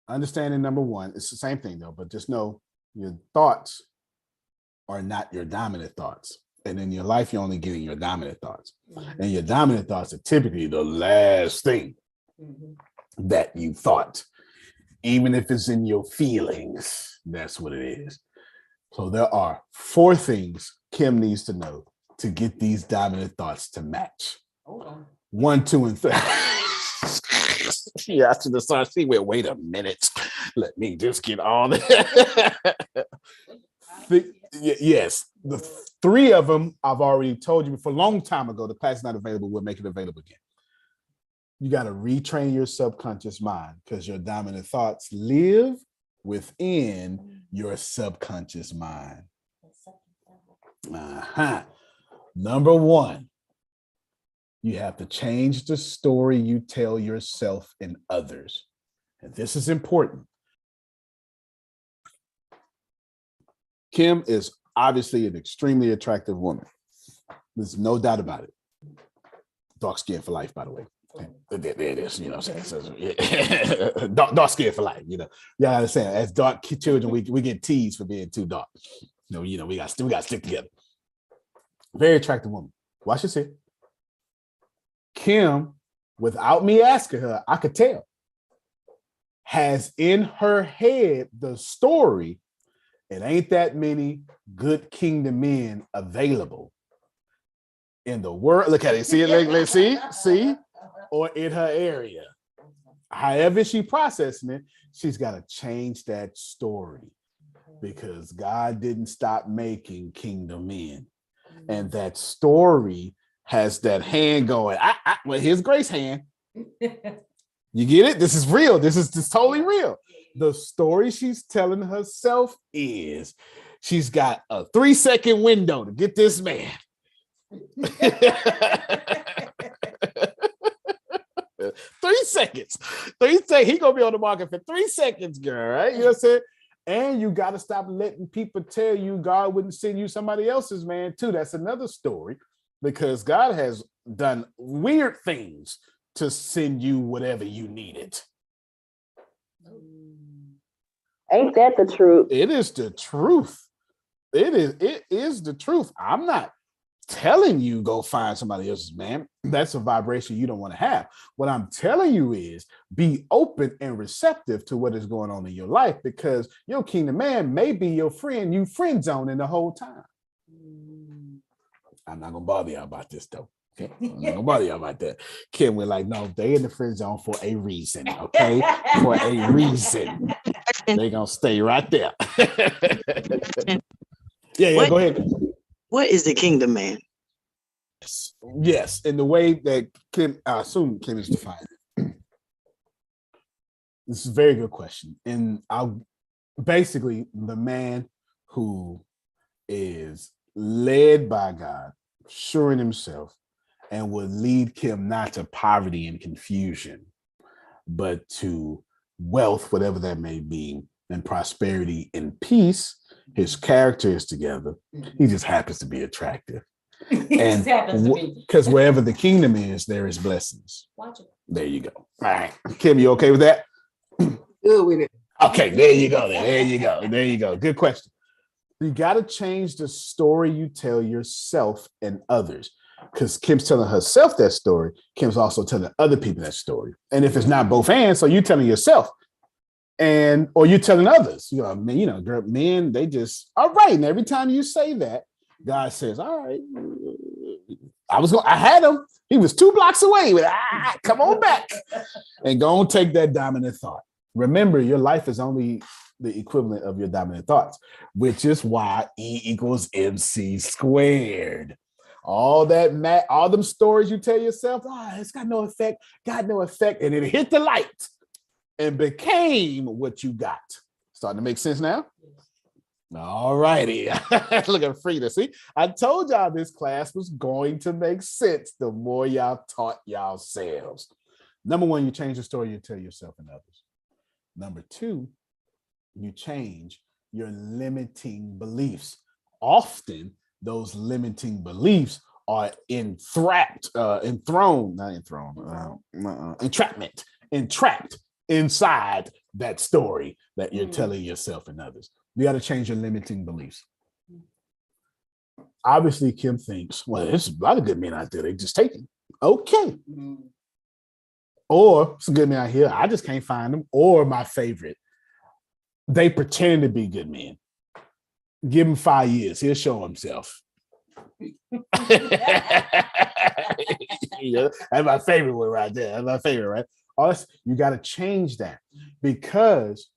Understanding number one, it's the same thing though, but just know your thoughts are not your dominant thoughts. And in your life, you're only getting your dominant thoughts. And your dominant thoughts are typically the last thing that you thought. Even if it's in your feelings, that's what it is. So there are 4 things Kim needs to know to get these dominant thoughts to match. 1, 2, and 3. Yeah, I should have started. She went, wait a minute. Let me just get on. Yes, the 3 of them I've already told you before a long time ago. The class is not available. We'll make it available again. You got to retrain your subconscious mind because your dominant thoughts live within your subconscious mind. Number 1, you have to change the story you tell yourself and others. And this is important. Kim is obviously an extremely attractive woman. There's no doubt about it. Dark skin for life, by the way. There it is, you know what I'm saying? So, yeah. dark skin for life, you know. Yeah, I understand. As dark children, we get teased for being too dark. We got to stick together. Very attractive woman. Watch this here. Kim, without me asking her, I could tell, has in her head the story, it ain't that many good kingdom men available in the world. Look at it. See it? Let's see? Or in her area. However she processing it, she's got to change that story because God didn't stop making kingdom men. And that story has that hand going, well, here's Grace's hand. You get it? This is real. This is totally real. The story she's telling herself is she's got a 3-second window to get this man. 3 seconds. 3 seconds. He gonna be on the market for 3 seconds, girl. Right? You know what I'm saying? And you got to stop letting people tell you God wouldn't send you somebody else's man too. That's another story. Because God has done weird things to send you whatever you needed. Ain't that the truth? It is the truth. It is the truth. I'm not telling you go find somebody else's man. That's a vibration you don't want to have. What I'm telling you is be open and receptive to what is going on in your life because your kingdom man may be your friend you friend zoning the whole time. I'm not gonna bother you about this though. Okay, nobody about that. Kim, we're like, no, they in the friend zone for a reason. Okay, for a reason. They gonna stay right there. Yeah, go ahead. What is the kingdom man? Yes, in the way that Kim, I assume Kim is defined. This is a very good question. And I'll basically the man who is led by God, sure in himself, and will lead Kim not to poverty and confusion, but to wealth, whatever that may be, and prosperity and peace. His character is together. He just happens to be attractive. And because wherever the kingdom is, there is blessings. Watch it. There you go. All right. Kim, you okay with that? Good with it. Okay, there you go. There you go. There you go. Good question. You got to change the story you tell yourself and others. Because Kim's telling herself that story. Kim's also telling other people that story. And if it's not both and, so you're telling yourself or you're telling others. Men, they just, all right. And every time you say that, God says, all right, I had him. He was 2 blocks away. Come on back. And go and take that dominant thought. Remember, your life is only the equivalent of your dominant thoughts, which is why E equals MC squared. All them stories you tell yourself, it's got no effect, and it hit the light and became what you got. Starting to make sense now? All righty. Look at Frida. See, I told y'all this class was going to make sense the more y'all taught yourselves. Number 1, you change the story you tell yourself and others. Number 2, you change your limiting beliefs. Often, those limiting beliefs are entrapped inside that story that you're telling yourself and others. You got to change your limiting beliefs. Obviously, Kim thinks, well, there's a lot of good men out there. They just take it. Okay. Or some good men out here, I just can't find them. Or my favorite, they pretend to be good men. Give him 5 years. He'll show himself. Yeah, that's my favorite one right there. That's my favorite, right? You got to change that because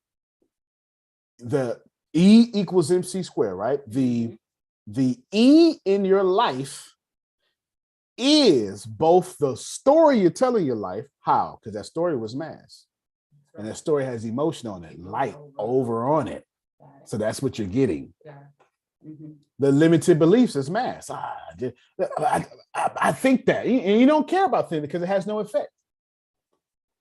the E equals MC squared, right? The E in your life is both the story you're telling your life. How? Because that story was mass. And that story has emotion on it, light over on it. So that's what you're getting. The limited beliefs is mass. I think that. And you don't care about things because it has no effect.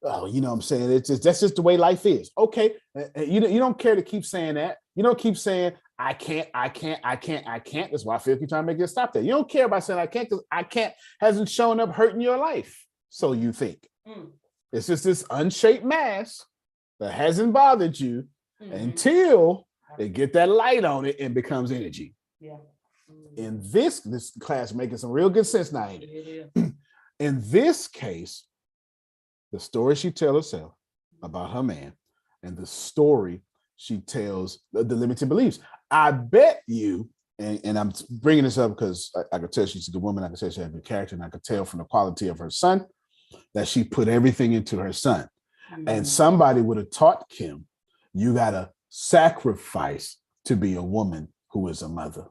Oh, you know what I'm saying? That's just the way life is. Okay. You don't care to keep saying that. You don't keep saying, I can't. That's why I feel keep trying to make it stop there. You don't care about saying I can't because I can't hasn't shown up hurting your life. So you think. It's just this unshaped mass that hasn't bothered you until they get that light on it and becomes energy. Yeah. In this class making some real good sense now. In this case, the story she tells herself about her man and the story she tells the limited beliefs. I bet you, and I'm bringing this up because I could tell she's a good woman. I could tell she has a good character, and I could tell from the quality of her son that she put everything into her son. And somebody would have taught Kim, you got to sacrifice to be a woman who is a mother.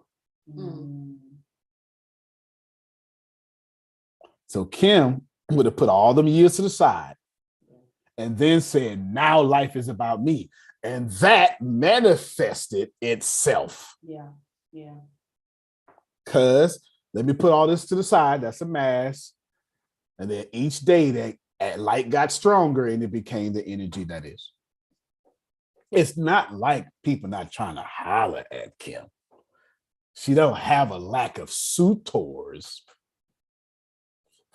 So Kim would have put all them years to the side and then said, now life is about me. And that manifested itself. Yeah. Because let me put all this to the side. That's a mass. And then each day that light got stronger and it became the energy that is. It's not like people not trying to holler at Kim. She don't have a lack of suitors.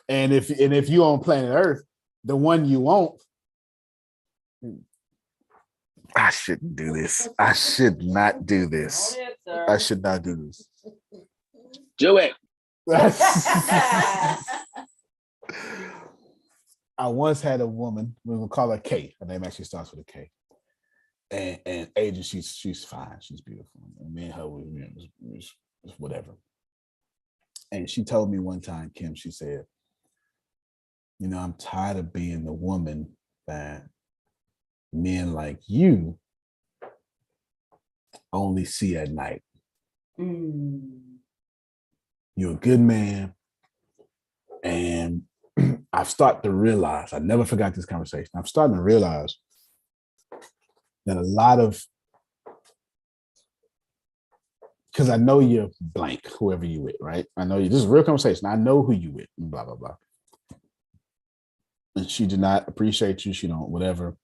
And if you on planet Earth, the one you want, I shouldn't do this. I should not do this. I should not do this. Do it. I once had a woman, we will call her Kay. Her name actually starts with a K. And Adrian, she's fine. She's beautiful. And me and her, was whatever. And she told me one time, Kim, she said, you know, I'm tired of being the woman that men like you only see at night. You're a good man. And I've started to realize, I never forgot this conversation. I'm starting to realize that a lot of, because I know you're blank, whoever you with, right? I know you, this is a real conversation. I know who you with, blah, blah, blah. And she did not appreciate you. She don't, whatever.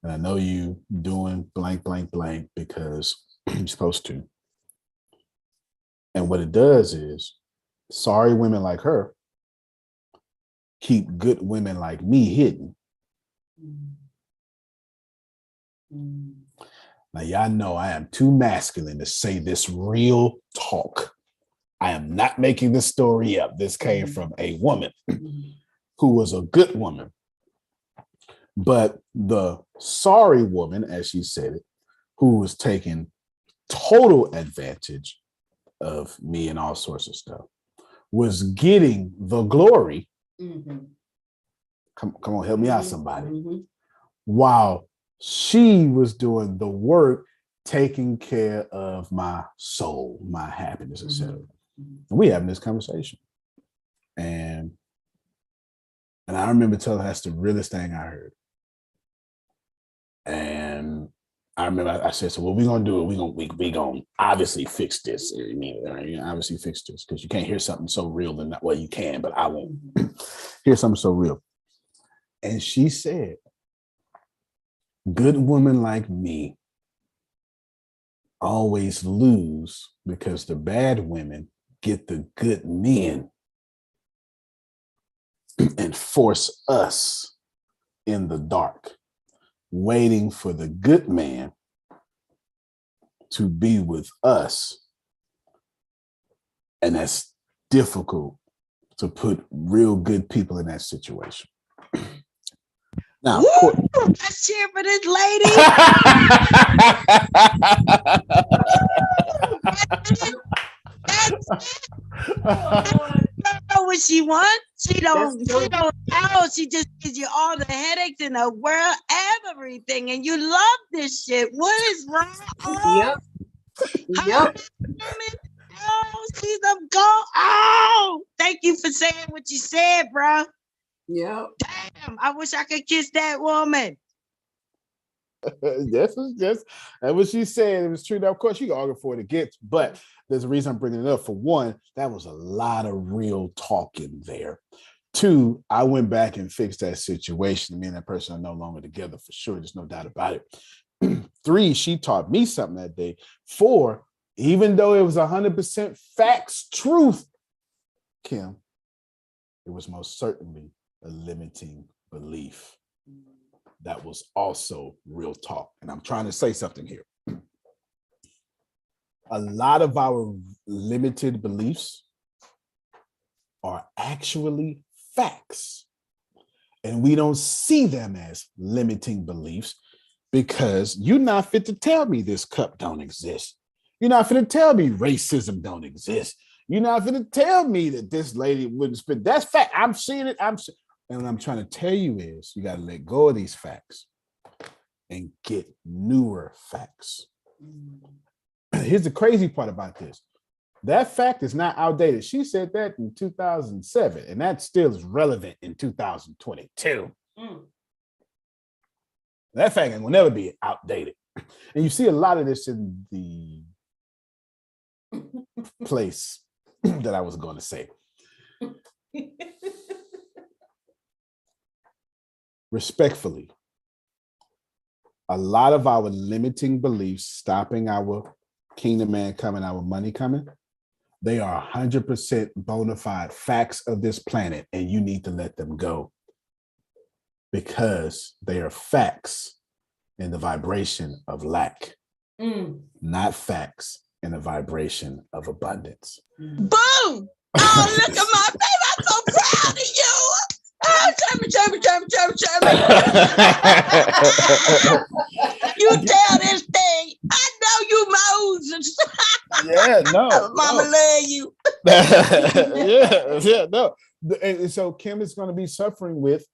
And I know you doing blank, blank, blank because you're supposed to. And what it does is, sorry women like her keep good women like me hidden. Now, y'all know I am too masculine to say this real talk. I am not making this story up. This came from a woman who was a good woman. But the sorry woman, as she said it, who was taking total advantage of me and all sorts of stuff, was getting the glory. Come on, help me out, somebody. While she was doing the work, taking care of my soul, my happiness, etc. And we having this conversation. And I remember telling her that's the realest thing I heard. And I remember I said, so what we gonna do? We gonna obviously fix this. I mean, obviously fix this, because you can't hear something so real and not, well, you can, but I won't hear something so real. And she said, good women like me always lose because the bad women get the good men and force us in the dark, waiting for the good man to be with us. And that's difficult to put real good people in that situation. Now, let's cheer for this lady. Know what she wants. She don't know. She just gives you all the headaches in the world, everything, and you love this shit. What is wrong? Yep. Oh, she's a go. Oh, thank you for saying what you said, bro. Yeah. Damn, I wish I could kiss that woman. Yes, that's what she said. It was true. Now, of course, you can argue for it against, but there's a reason I'm bringing it up. For one, that was a lot of real talk in there. Two, I went back and fixed that situation. Me and that person are no longer together for sure. There's no doubt about it. Three, she taught me something that day. Four, even though it was 100% facts, truth, Kim, it was most certainly a limiting belief. That was also real talk. And I'm trying to say something here. A lot of our limited beliefs are actually facts. And we don't see them as limiting beliefs because you're not fit to tell me this cup don't exist. You're not fit to tell me racism don't exist. You're not fit to tell me that this lady wouldn't spit. That's fact. I'm seeing it. And what I'm trying to tell you is you got to let go of these facts and get newer facts. Here's the crazy part about this. That fact is not outdated. She said that in 2007, and that still is relevant in 2022. That fact will never be outdated. And you see a lot of this in the place that I was going to say. Respectfully, a lot of our limiting beliefs stopping our kingdom man coming, our money coming, they are 100% bona fide facts of this planet, and you need to let them go because they are facts in the vibration of lack, not facts in the vibration of abundance. Boom! Oh, look at my baby. I'm so proud of you. Oh, Jeremy. You tell this thing. I know you Moses. Yeah, no. Mama love you. No. And so Kim is going to be suffering with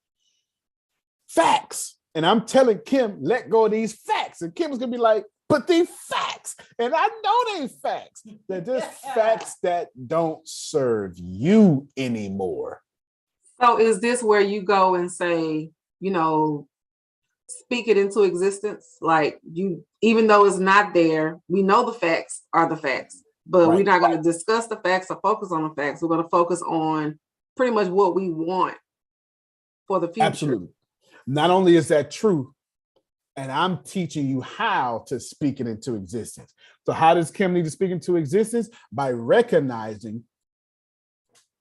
facts. And I'm telling Kim, let go of these facts. And Kim is going to be like, but these facts. And I know they facts. They're just facts that don't serve you anymore. So is this where you go and say, you know, speak it into existence? Like, you, even though it's not there, we know the facts are the facts, but we're not going to discuss the facts or focus on the facts. We're going to focus on pretty much what we want for the future. Absolutely. Not only is that true, and I'm teaching you how to speak it into existence. So how does Kim need to speak into existence? By recognizing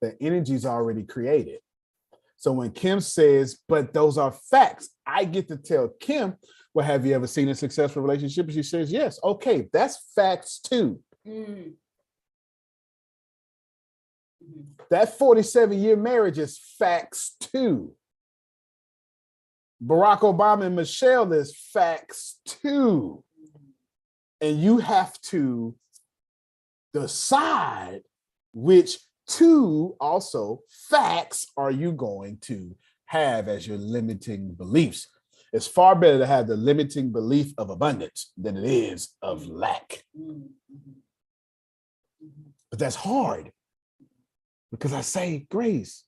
the energy is already created. So when Kim says, but those are facts, I get to tell Kim, well, have you ever seen a successful relationship? And she says, yes. Okay, that's facts too. Mm. That 47-year marriage is facts too. Barack Obama and Michelle is facts too. And you have to decide which two also facts are you going to have as your limiting beliefs. It's far better to have the limiting belief of abundance than it is of lack. But that's hard because I say, Grace,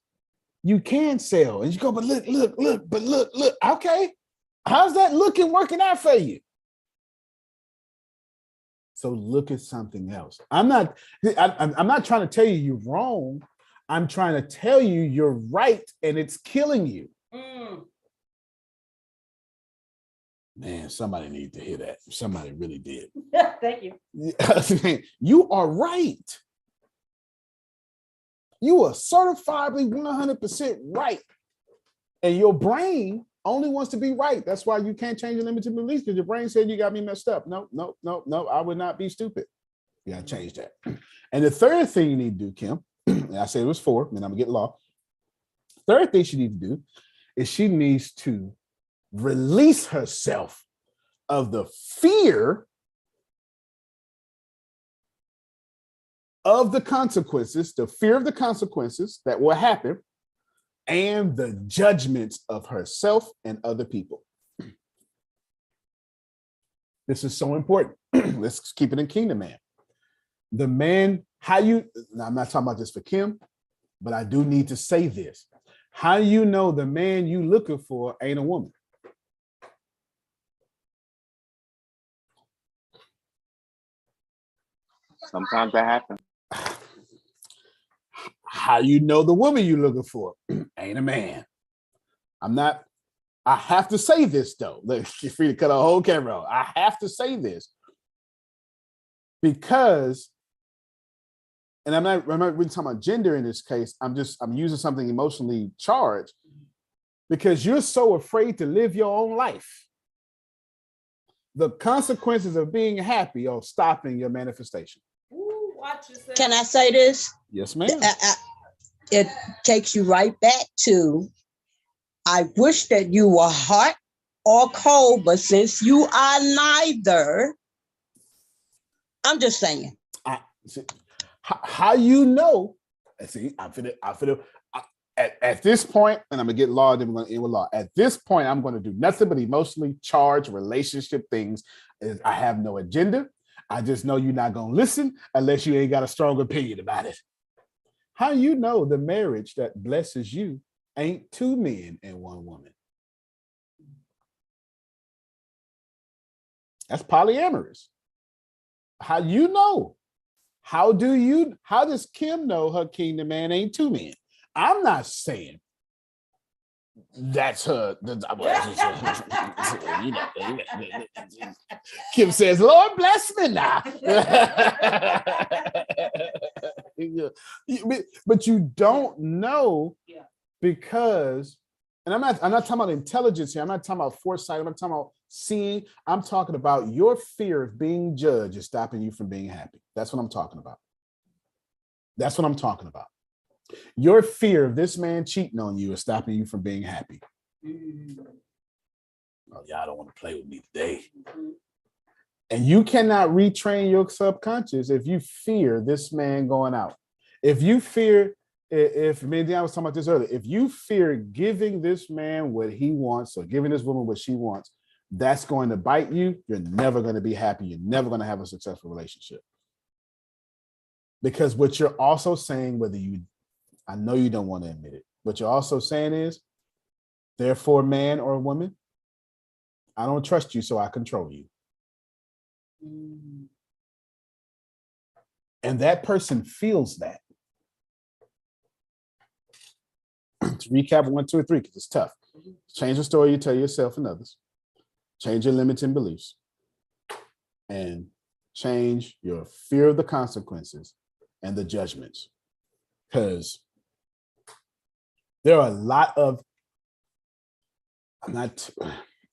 you can sell. And you go, but look. Okay, how's that looking working out for you? So look at something else. I'm not trying to tell you you're wrong. I'm trying to tell you you're right and it's killing you. Man, somebody needs to hear that. Somebody really did. Thank you. You are right. You are certifiably 100% right. And your brain only wants to be right. That's why you can't change your limited beliefs, because your brain said you got me messed up. No, I would not be stupid. You gotta change that. And the third thing you need to do, Kim, and I said it was 4, and I'm gonna get law. Third thing she needs to do is she needs to release herself of the fear of the consequences, the fear of the consequences that will happen, and the judgments of herself and other people. This is so important. Let's keep it in Kingdom Man. The man, now I'm not talking about this for Kim, but I do need to say this. How do you know the man you looking for ain't a woman? Sometimes that happens. How you know the woman you looking for ain't a man? I have to say this though. Look, you're free to cut a whole camera off. I have to say this because, and I'm not really talking about gender in this case. I'm using something emotionally charged because you're so afraid to live your own life. The consequences of being happy are stopping your manifestation. Ooh, watch yourself. Can I say this? Yes, ma'am. It takes you right back to, I wish that you were hot or cold, but since you are neither, I'm just saying. How you know? See, at this point, and I'm gonna get law, then we're gonna end with law. At this point, I'm gonna do nothing but emotionally charged relationship things. I have no agenda. I just know you're not gonna listen unless you ain't got a strong opinion about it. How you know the marriage that blesses you ain't 2 men and 1 woman? That's polyamorous. How you know? How does Kim know her Kingdom Man ain't 2 men? I'm not saying that's her. Kim says, Lord bless me now. But you don't know because, and I'm not talking about intelligence here. I'm not talking about foresight. I'm not talking about seeing. I'm talking about your fear of being judged is stopping you from being happy. That's what I'm talking about. That's what I'm talking about. Your fear of this man cheating on you is stopping you from being happy. Oh, y'all don't want to play with me today. And you cannot retrain your subconscious if you fear this man going out. If you fear, if me and Dion was talking about this earlier, if you fear giving this man what he wants or giving this woman what she wants, that's going to bite you. You're never going to be happy. You're never going to have a successful relationship. Because what you're also saying, I know you don't want to admit it, what you're also saying is, therefore, man or woman, I don't trust you, so I control you. And that person feels that. To recap 1, 2, or 3, because it's tough. Change the story you tell yourself and others. Change your limiting beliefs. And change your fear of the consequences and the judgments. Because there are a lot of,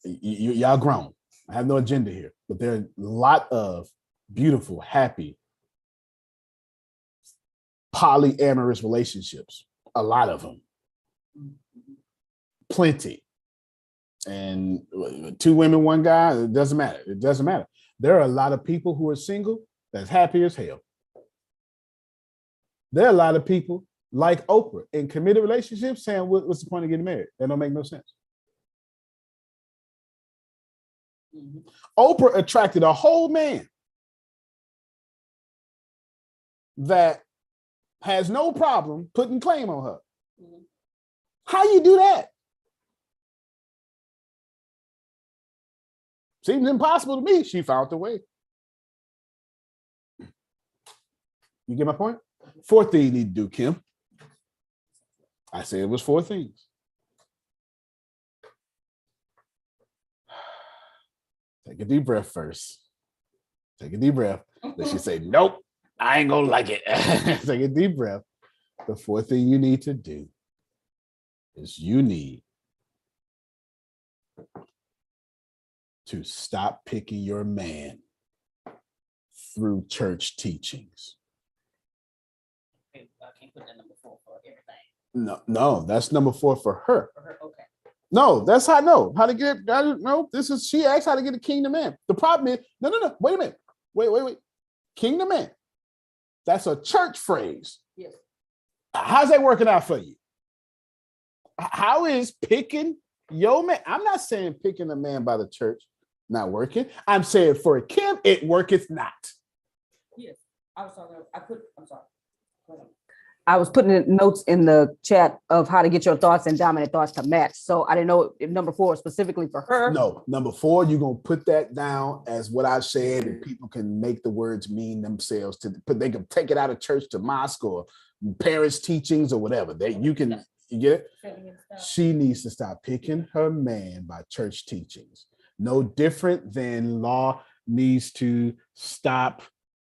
y'all grown. I have no agenda here, but there are a lot of beautiful, happy, polyamorous relationships. A lot of them. Plenty. And 2 women, 1 guy, it doesn't matter. It doesn't matter. There are a lot of people who are single that's happy as hell. There are a lot of people like Oprah in committed relationships saying, what's the point of getting married? That don't make no sense. Oprah attracted a whole man that has no problem putting claim on her. How you do that? Seems impossible to me. She found the way. You get my point? 4th thing you need to do, Kim. I said it was 4 things. Take a deep breath first. Take a deep breath. Then she say, nope, I ain't gonna like it. Take a deep breath. The 4th thing you need to do is you need to stop picking your man through church teachings. I can't put that number 4 for everything. No, that's number 4 for her. Okay. No, that's how I know how to get. No, she asked how to get a kingdom man. The problem is, no. Wait a minute. Wait. Kingdom man. That's a church phrase. Yes. How's that working out for you? How is picking your man? I'm not saying picking a man by the church not working. I'm saying for Kim, it worketh not. Yes. I was talking. I'm sorry. I was putting in notes in the chat of how to get your thoughts and dominant thoughts to match. So I didn't know if number 4 is specifically for her. No, number 4, you're going to put that down as what I said, and people can make the words mean themselves. They can take it out of church to mosque or parents' teachings or whatever. You get it? She needs to stop picking her man by church teachings. No different than law needs to stop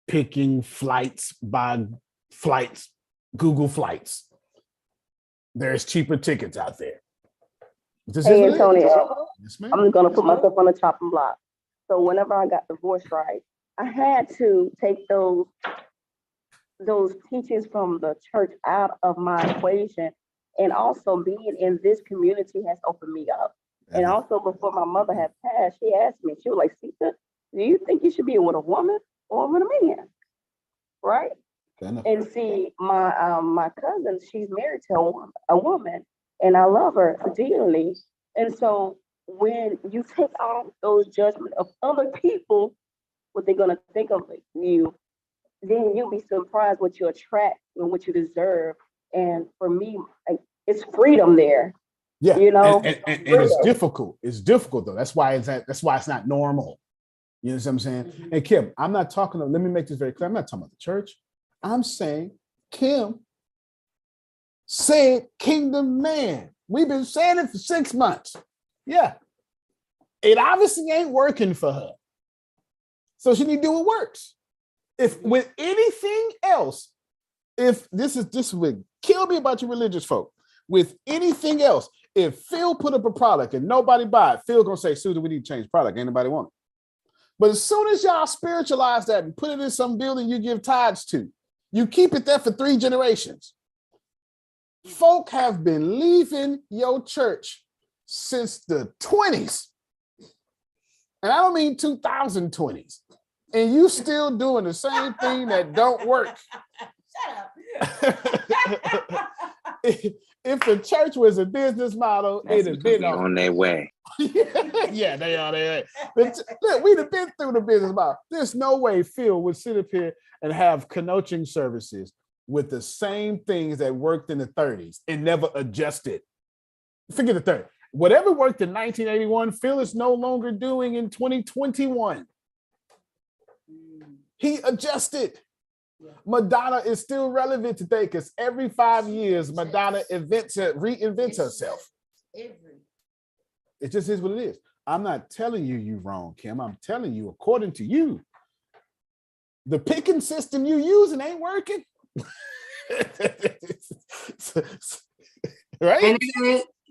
picking flights by Google Flights. There's cheaper tickets out there. Hey, Antonio, yes, I'm going to put myself on the chopping block. So whenever I got divorced, right, I had to take those teachings from the church out of my equation. And also being in this community has opened me up. And also before my mother had passed, she asked me, she was like, Sita, do you think you should be with a woman or with a man? Right? And see, my cousin, she's married to a woman, and I love her dearly. And so when you take off those judgments of other people, what they're gonna think of you, then you'll be surprised what you attract and what you deserve. And for me, it's freedom there. Yeah, you know, and it's difficult. It's difficult though. That's why it's not normal. You know what I'm saying? Mm-hmm. And Kim, I'm not talking. Let me make this very clear. I'm not talking about the church. I'm saying Kim said kingdom man. We've been saying it for 6 months. Yeah. It obviously ain't working for her. So she need to do what works. If with anything else, if this would kill me about you religious folk. With anything else, if Phil put up a product and nobody buy it, Phil gonna say, Susan, we need to change product. Ain't nobody want it. But as soon as y'all spiritualize that and put it in some building you give tithes to, you keep it there for 3 generations. Folk have been leaving your church since the 20s. And I don't mean 2020s. And you still doing the same thing that don't work. Shut up. If the church was a business model, That's it'd have because been they on their way. Yeah, they are. Look, we'd have been through the business model. There's no way Phil would sit up here and have connoting services with the same things that worked in the 30s and never adjusted. Forget the 30s. Whatever worked in 1981, Phil is no longer doing in 2021. He adjusted. Madonna is still relevant today because every 5 years, Madonna reinvents herself. It just is what it is. I'm not telling you you're wrong, Kim. I'm telling you, according to you, the picking system you using ain't working. Right? And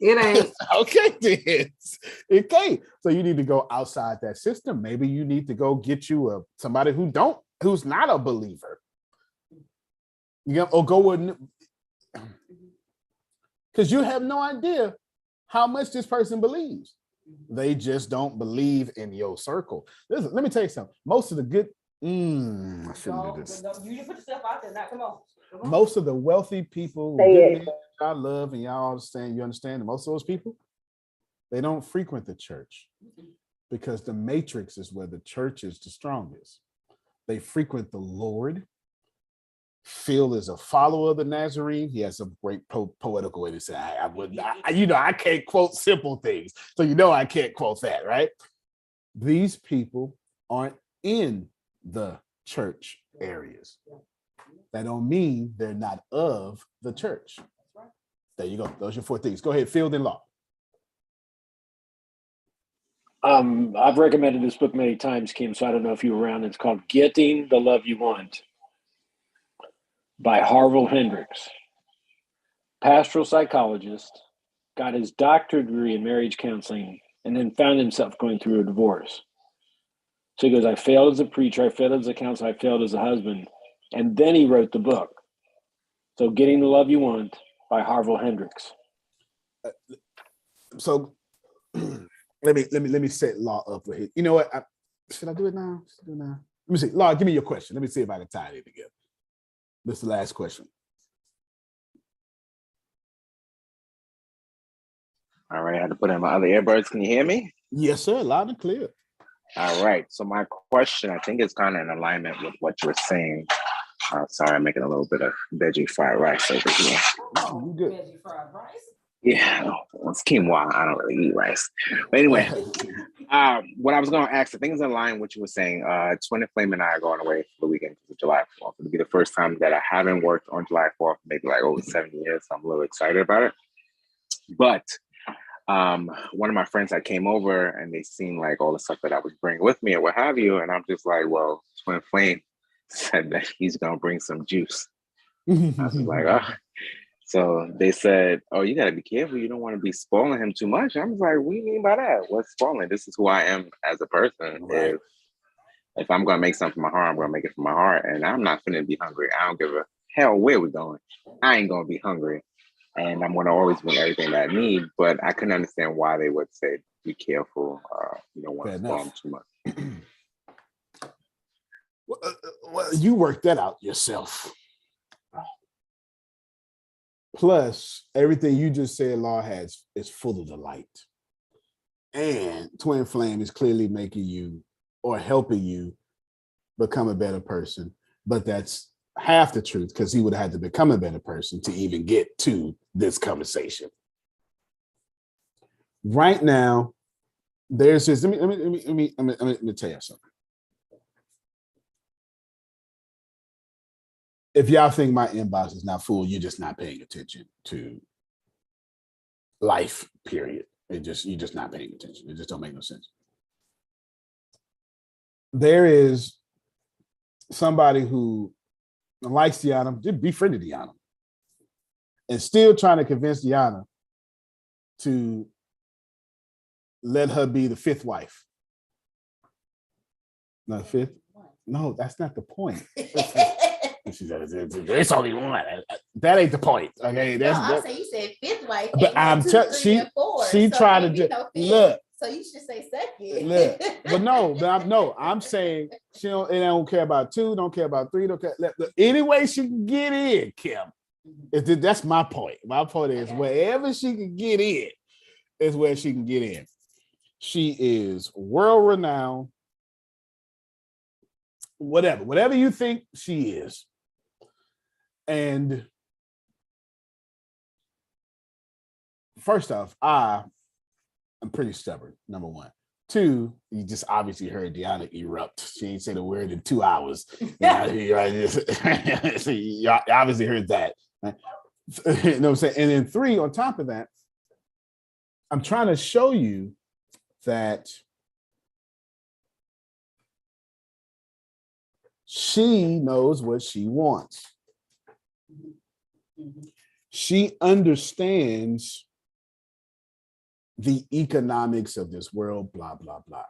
it ain't. Okay, then. Okay. So you need to go outside that system. Maybe you need to go get you somebody who's not a believer. You know, or go with, because you have no idea how much this person believes. They just don't believe in your circle. Listen, let me tell you something. Most of the good, I shouldn't do this. You put yourself out there. Now, come on. Most of the wealthy people I love and y'all understand, and most of those people, they don't frequent the church because the matrix is where the church is the strongest. They frequent the Lord. Phil is a follower of the Nazarene. He has a great poetical way to say, I can't quote simple things. So I can't quote that, right? These people aren't in the church areas. That don't mean they're not of the church. There you go. Those are 4 things. Go ahead, Phil, then law. I've recommended this book many times, Kim, so I don't know if you were around. It's called Getting the Love You Want by Harville Hendricks. Pastoral psychologist, got his doctorate degree in marriage counseling, and then found himself going through a divorce. So he goes, I failed as a preacher, I failed as a counselor, I failed as a husband. And then he wrote the book. So Getting the Love You Want by Harville Hendricks. So let me set law up with it. You know what? Should I do it now? Let me see. Law, give me your question. Let me see if I can tie it together. This is the last question. All right, I had to put in my other earbuds. Can you hear me? Yes, sir. Loud and clear. All right. So my question, I think, is kind of in alignment with what you were saying. Sorry, I'm making a little bit of veggie fried rice over here. Oh, you good. Veggie fried rice? Yeah, it's quinoa. I don't really eat rice. But anyway, what I was going to ask, I think is in line with what you were saying. Twin and Flame and I are going away for the weekend for July 4th. It'll be the first time that I haven't worked on July 4th, maybe like over 7 years. So I'm a little excited about it. But one of my friends that came over and they seen like all the stuff that I was bringing with me and what have you. And I'm just like, well, Twin Flame said that he's going to bring some juice. I was like, oh. So they said, oh, you got to be careful. You don't want to be spoiling him too much. I was like, what do you mean by that? What's spoiling? This is who I am as a person. Right. If I'm going to make something from my heart, I'm going to make it from my heart. And I'm not finna be hungry. I don't give a hell where we're going. I ain't going to be hungry. And I'm going to always bring everything that I need. But I couldn't understand why they would say, be careful. You don't want to spoil him too much. Well, you work that out yourself. Plus, everything you just said, Law is full of the light. And Twin Flame is clearly making you or helping you become a better person. But that's half the truth, because he would have had to become a better person to even get to this conversation. Right now, there's this. Let me tell you something. If y'all think my inbox is not full, you're just not paying attention to life, period. You're just not paying attention. It just don't make no sense. There is somebody who likes Deanna, just befriended Deanna, and still trying to convince Deanna to let her be the fifth wife. Not fifth? No, that's not the point. It's only one. That ain't the point. Okay, I'll say you said fifth wife. But I'm she tried to look. So you should say second. Look, I'm saying she don't care about 2, don't care about 3, don't care. Look, any way she can get in, Kim. That's my point. My point is wherever she can get in is where she can get in. She is world renowned. Whatever you think she is. And first off, I'm pretty stubborn, number 1. 2, you just obviously heard Deanna erupt. She ain't said a word in 2 hours. You obviously heard that. Right? You know what I'm saying? And then 3, on top of that, I'm trying to show you that she knows what she wants. She understands the economics of this world, blah, blah, blah.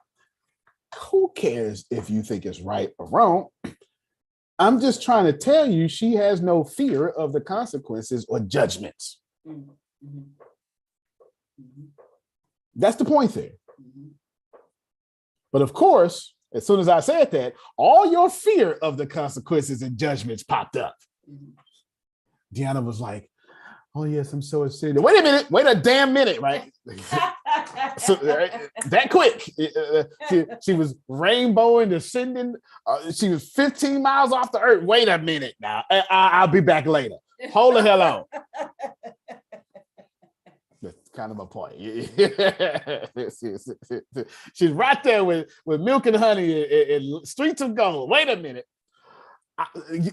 Who cares if you think it's right or wrong? I'm just trying to tell you she has no fear of the consequences or judgments. That's the point there. But of course, as soon as I said that, all your fear of the consequences and judgments popped up. Deanna was like, oh yes, I'm so excited. Wait a minute, wait a damn minute, right? So that quick. She was rainbowing, descending. She was 15 miles off the earth. Wait a minute now. I'll be back later. Hold the hell on. That's kind of my point. She's right there with milk and honey and streets of gold. Wait a minute.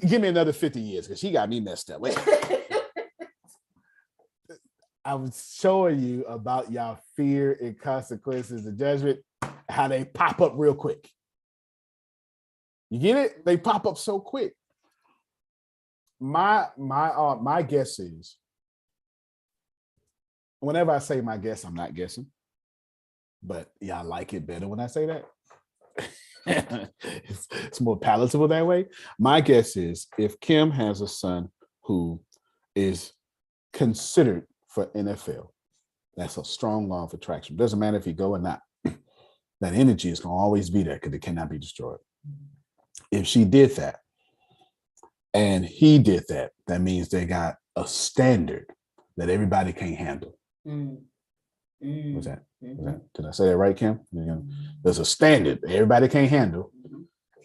Give me another 50 years because she got me messed up. Wait. I was showing you about y'all fear and consequences and judgment, how they pop up real quick. You get it? They pop up so quick. My guess is, whenever I say my guess, I'm not guessing, but y'all like it better when I say that. It's more palatable that way. My guess is if Kim has a son who is considered for NFL, that's a strong law of attraction. Doesn't matter if you go or not. That energy is going to always be there because it cannot be destroyed. If she did that and he did that, that means they got a standard that everybody can't handle. What's that? Did I say that right, Kim? There's a standard that everybody can't handle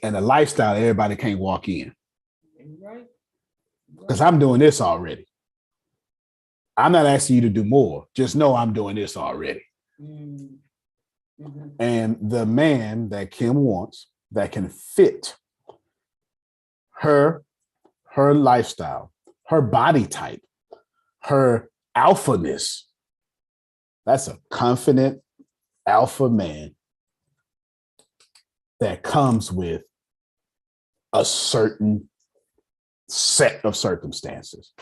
and a lifestyle everybody can't walk in. Because I'm doing this already. I'm not asking you to do more. Just know I'm doing this already. And the man that Kim wants that can fit her lifestyle, her body type, her alphaness, that's a confident alpha man that comes with a certain set of circumstances.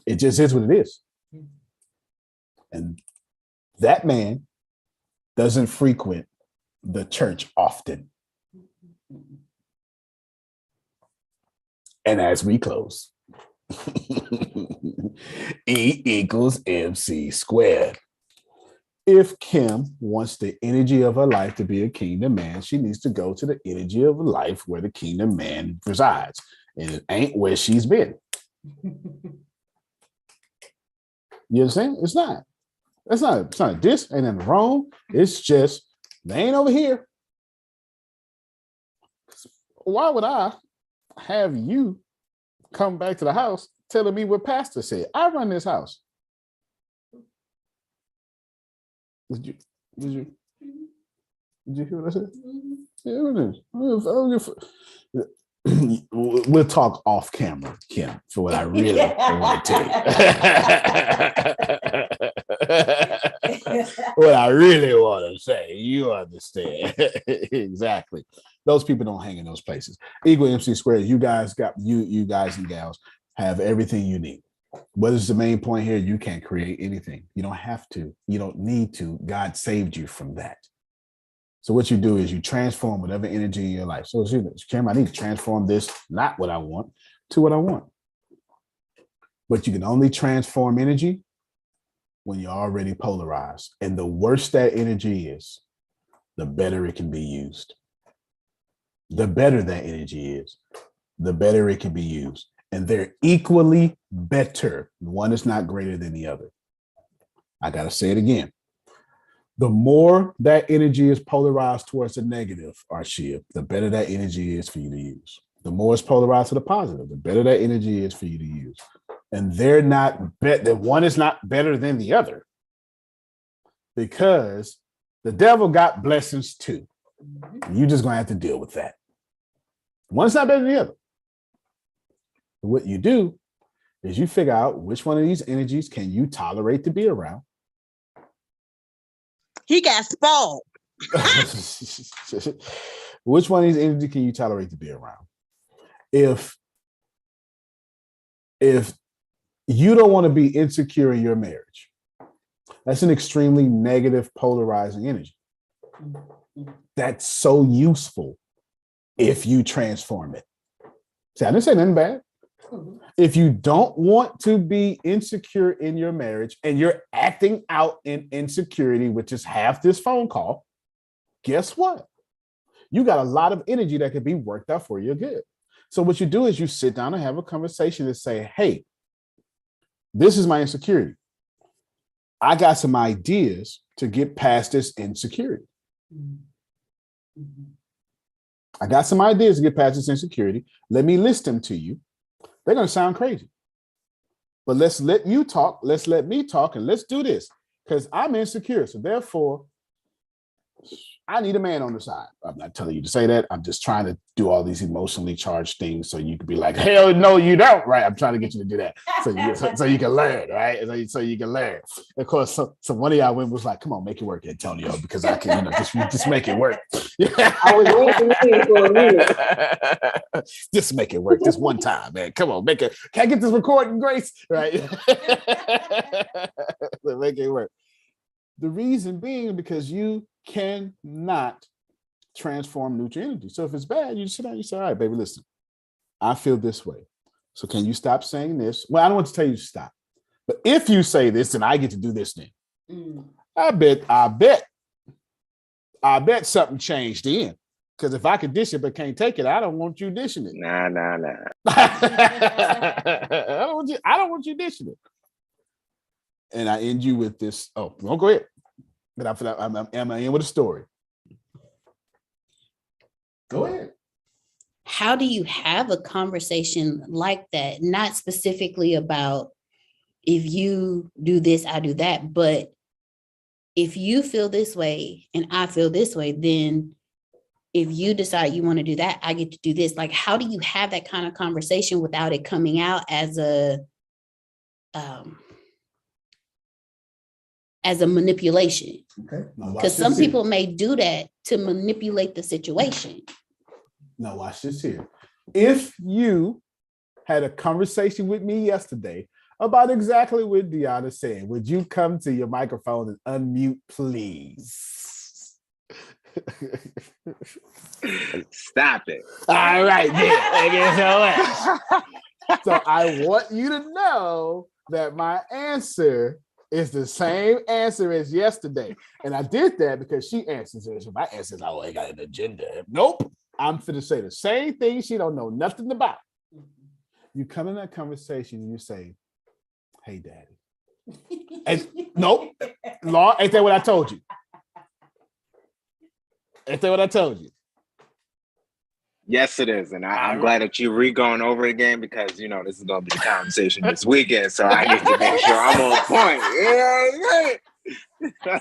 It just is what it is. And that man doesn't frequent the church often. And as we close, E equals MC squared. If Kim wants the energy of her life to be a kingdom man, she needs to go to the energy of life where the kingdom man resides. And it ain't where she's been. You understand? It's not. It's not a diss, ain't nothing wrong. It's just they ain't over here. Why would I have you come back to the house telling me what pastor said? I run this house. Did you hear what I said? Yeah, we'll talk off camera, Kim, for what I really want to tell you. What I really want to say, you understand. Exactly. Those people don't hang in those places. Equal MC squared. You guys got you guys and gals have everything you need. What is the main point here? You can't create anything. You don't have to. You don't need to. God saved you from that. So what you do is you transform whatever energy in your life. So Kim, I need to transform this, not what I want, to what I want. But you can only transform energy when you're already polarized. And the worse that energy is, the better it can be used. The better that energy is, the better it can be used. And they're equally better. One is not greater than the other. I got to say it again. The more that energy is polarized towards the negative, Arshia, the better that energy is for you to use. The more it's polarized to the positive, the better that energy is for you to use. And they're not that one is not better than the other, because the devil got blessings too. You just gonna have to deal with that. One's not better than the other. What you do is you figure out which one of these energies can you tolerate to be around. He got spoiled. Which one of these energies can you tolerate to be around? If you don't want to be insecure in your marriage, that's an extremely negative, polarizing energy. That's so useful if you transform it. See, I didn't say nothing bad. If you don't want to be insecure in your marriage and you're acting out in insecurity, which is half this phone call, guess what? You got a lot of energy that could be worked out for your good. So what you do is you sit down and have a conversation and say, hey, this is my insecurity. I got some ideas to get past this insecurity. I got some ideas to get past this insecurity. Let me list them to you. They're going to sound crazy. But let's let you talk. Let's let me talk, and let's do this, because I'm insecure. So therefore, I need a man on the side. I'm not telling you to say that. I'm just trying to do all these emotionally charged things so you can be like, hell no, you don't, right? I'm trying to get you to do that so you can learn, right? So you can learn. Of course, so one of y'all women was like, come on, make it work, Antonio, because I can, just make it work. I was waiting for a minute. Just make it work this one time, man. Come on, make it. Can I get this recording, Grace? Right? Make it work. The reason being because you cannot transform neutral energy. So if it's bad, you sit down, you say, all right, baby, listen, I feel this way. So can you stop saying this? Well, I don't want to tell you to stop. But if you say this, then I get to do this then. I bet something changed then. Because if I could dish it but can't take it, I don't want you dishing it. Nah. I don't want you dishing it. And I end you with this. Oh, no, go ahead. But I feel like I'm in with a story. Go ahead. How do you have a conversation like that? Not specifically about if you do this, I do that, but if you feel this way and I feel this way, then if you decide you want to do that, I get to do this. Like, how do you have that kind of conversation without it coming out as a manipulation? Okay. Because some people may do that to manipulate the situation. Now watch this here. If you had a conversation with me yesterday about exactly what Deanna said, would you come to your microphone and unmute, please? Stop it. All right, then. So I want you to know that my answer is the same answer as yesterday. And I did that because she answers it. So my answer is, oh, I got an agenda. Nope. I'm finna say the same thing she don't know nothing about. You come in that conversation and you say, hey, daddy. And nope. Law, ain't that what I told you? Ain't that what I told you? Yes, it is. And I'm glad that you're re-going over it again, because, you know, this is going to be the conversation this weekend. So I need to make sure I'm on point. Yeah.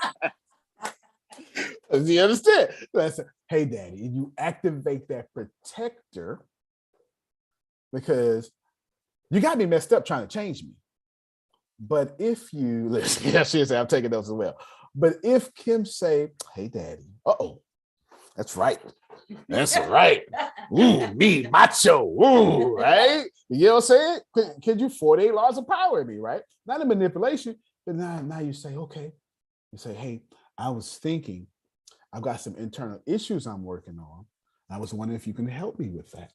Do you understand? So hey, daddy, and you activate that protector because you got me messed up trying to change me. But if you listen, yeah, she'll say, I'm taking those as well. But if Kim say, hey, daddy, that's right. That's right. Ooh, me, macho. Ooh, right? You know what I'm saying? Could you 48 laws of power in me, right? Not a manipulation, but now you say, okay. You say, hey, I was thinking, I've got some internal issues I'm working on. I was wondering if you can help me with that.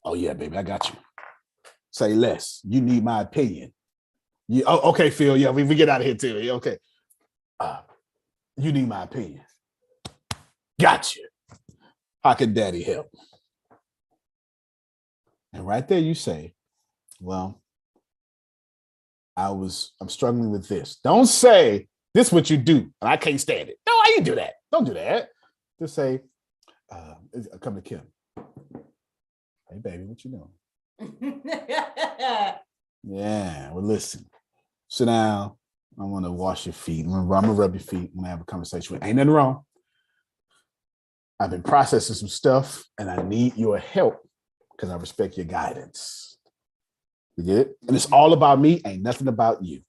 Oh, yeah, baby, I got you. Say less. You need my opinion. Yeah. Oh, okay, Phil. Yeah, we get out of here too. Yeah, okay. You need my opinion. Gotcha. How can daddy help? And right there you say, well, I'm struggling with this. Don't say this is what you do, and I can't stand it. No, why you do that? Don't do that. Just say, come to Kim. Hey, baby, what you doing? Yeah, well, listen. Sit down. I want to wash your feet. I'm gonna rub your feet. I'm gonna have a conversation with you. Ain't nothing wrong. I've been processing some stuff, and I need your help because I respect your guidance. You get it? And it's all about me, ain't nothing about you.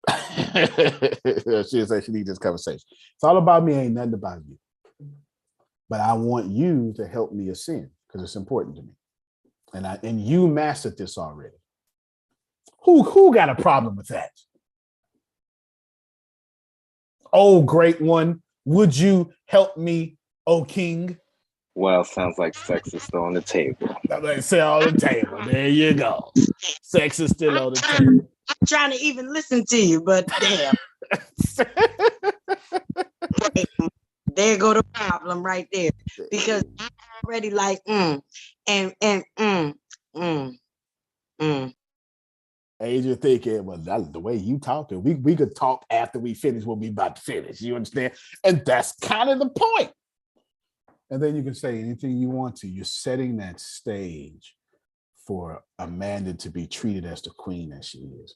She'll say she needs this conversation. It's all about me, ain't nothing about you. But I want you to help me ascend because it's important to me. And you mastered this already. Who got a problem with that? Oh, great one. Would you help me, oh king? Well, sounds like sex is still on the table. Say on the table. There you go. Sex is still on the table. I'm trying to even listen to you, but damn. There go the problem right there. Because I'm already like, Age of thinking, well, the way you talking, we could talk after we finish what we about to finish. You understand? And that's kind of the point. And then you can say anything you want to. You're setting that stage for Amanda to be treated as the queen that she is.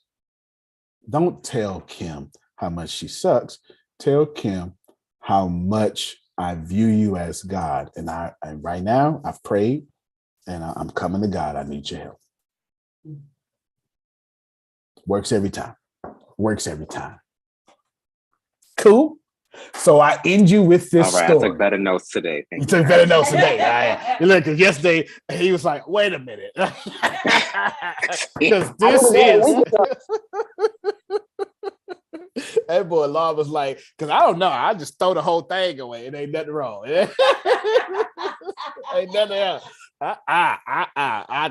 Don't tell Kim how much she sucks. Tell Kim how much I view you as God. And right now, I've prayed and I'm coming to God. I need your help. Works every time. Works every time. Cool. So I end you with this story. I took better notes today. You took better notes today. Look, because yesterday he was like, wait a minute. Because this is... That boy Law was like, because I don't know, I just throw the whole thing away. It ain't nothing wrong. Ain't nothing else.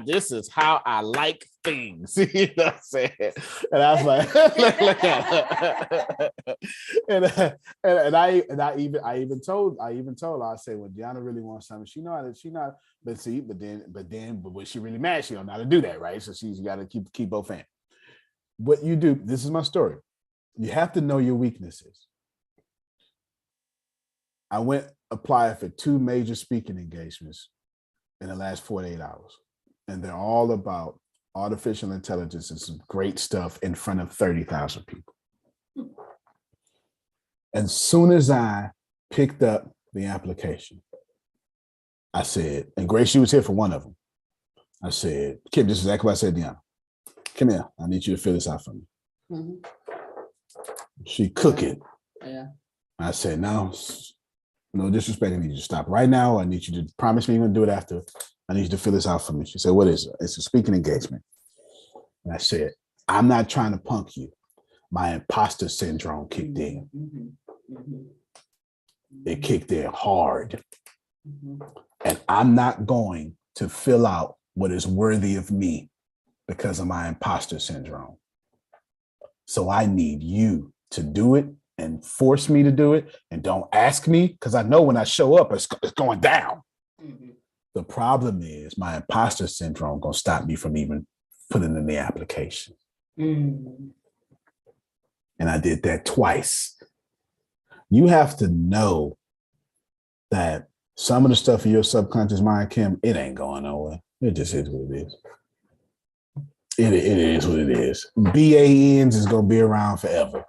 This is how I like things. You know what I'm saying? And I was like, look at it. And I even told her, I said, when Deanna really wants something, she not, but when she really mad, she don't know how to do that, right? So she's got to keep both hands. What you do, this is my story. You have to know your weaknesses. I went apply for 2 major speaking engagements in the last 48 hours. And they're all about artificial intelligence and some great stuff in front of 30,000 people. As soon as I picked up the application, I said, and Grace, she was here for one of them. I said, Kim, this is exactly what I said, Deanna. Come here. I need you to fill this out for me. Mm-hmm. She cook it. Yeah. I said, no disrespect. I need you to stop right now. I need you to promise me you're going to do it after. I need you to fill this out for me. She said, what is it? It's a speaking engagement. And I said, I'm not trying to punk you. My imposter syndrome kicked in. It kicked in hard. And I'm not going to fill out what is worthy of me because of my imposter syndrome. So I need you to do it and force me to do it. And don't ask me, because I know when I show up, it's going down. Mm-hmm. The problem is my imposter syndrome going to stop me from even putting in the application. Mm-hmm. And I did that twice. You have to know that some of the stuff in your subconscious mind, Kim, it ain't going nowhere. It just is what it is. It is what it is. BANs is going to be around forever.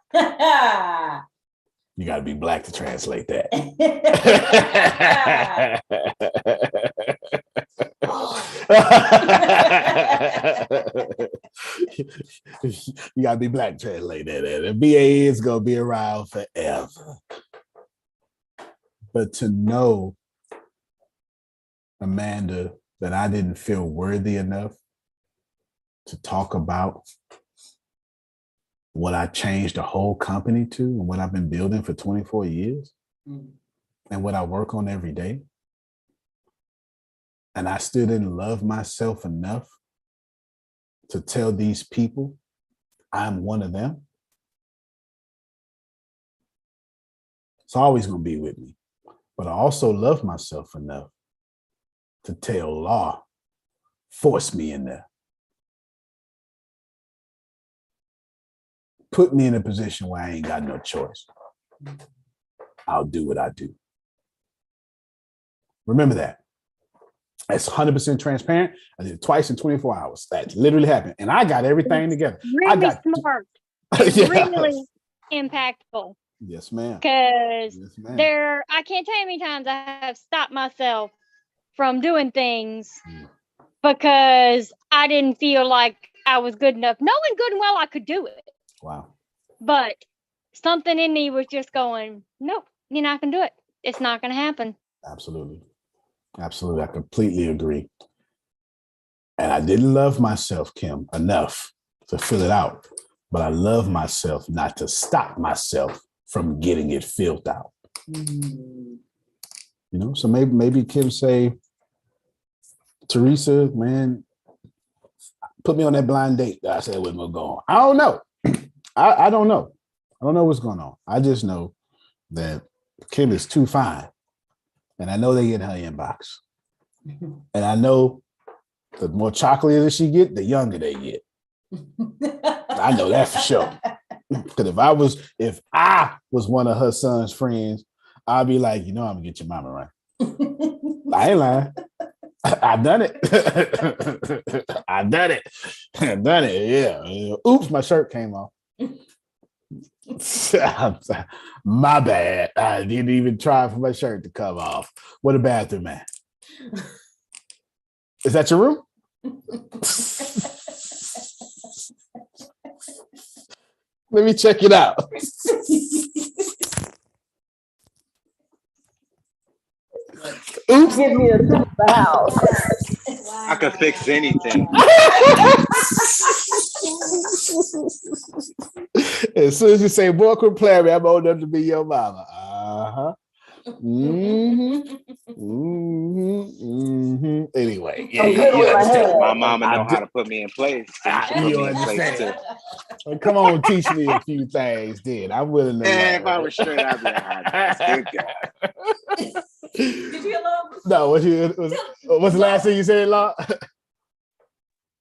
You got to be black to translate that. You got to be black to translate that. The BAN is going to be around forever. But to know, Amanda, that I didn't feel worthy enough to talk about what I changed the whole company to and what I've been building for 24 years and what I work on every day. And I still didn't love myself enough to tell these people I'm one of them. It's always going to be with me. But I also love myself enough to tell law, force me in there. Put me in a position where I ain't got no choice. I'll do what I do. Remember that. That's 100% transparent. I did it twice in 24 hours. That literally happened. And I got everything together. I Really got smart. It's yes. really impactful. Yes, ma'am. Because Yes, ma'am. I can't tell you how many times I have stopped myself from doing things because I didn't feel like I was good enough, knowing good and well I could do it. Wow. But something in me was just going, nope, you're not going to do it. It's not going to happen. Absolutely. Absolutely. I completely agree. And I didn't love myself, Kim, enough to fill it out. But I love myself not to stop myself from getting it filled out. You know, so maybe Kim say, Teresa, man, put me on that blind date that I said I wasn't gonna go on. I don't know. I don't know. I don't know what's going on. I just know that Kim is too fine. And I know they get in her inbox. And I know the more chocolate that she get, the younger they get. I know that for sure. Because if I was one of her son's friends, I'd be like, you know, I'm gonna get your mama right. I ain't lying. I've done it. I've done it. I've done it. Yeah. Oops, my shirt came off. My bad. I didn't even try for my shirt to come off. What a bathroom, man. Is that your room? Let me check it out. Oops. Give me a tour of the house. I could fix anything. As soon as you say, boy, quit playing me, I'm old enough to be your mama. Uh-huh. Mm-hmm. Mm-hmm. Mm-hmm. Anyway, yeah, you understand. My mama know how to put me in place. You understand. Well, come on, teach me a few things, then. I'm willing to learn. If I was straight, I'd be a hot mess. Good God. Did you alone? No, what's the last thing you said, Law?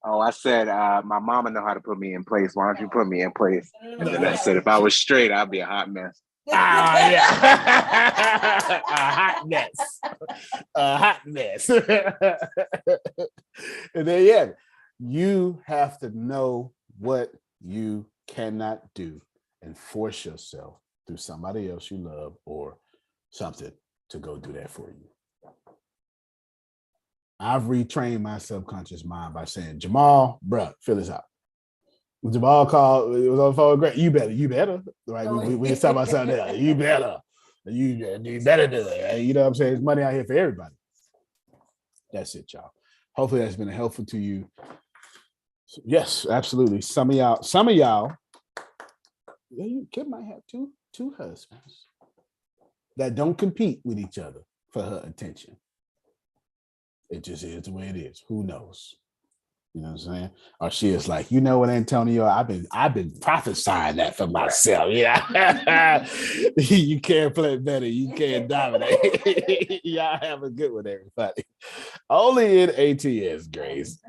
Oh, I said, my mama know how to put me in place. Why don't you put me in place? And then I said, if I was straight, I'd be a hot mess. Ah, yeah. A hot mess. A hot mess. And then, yeah, you have to know what you cannot do and force yourself through somebody else you love or something to go do that for you. I've retrained my subconscious mind by saying, Jamal, bruh, fill this out. When Jamal called, it was on the phone, great. You better. Right? We was talking about something else. You better do it. Right? You know what I'm saying? There's money out here for everybody. That's it, y'all. Hopefully that's been helpful to you. Yes, absolutely. Some of y'all, Kim might have two husbands that don't compete with each other for her attention. It just is the way it is. Who knows? You know what I'm saying? Or she is like, you know what, Antonio? I've been prophesying that for myself. Yeah. You can't play better. You can't dominate. Y'all have a good one, everybody. Only in ATS, Grace.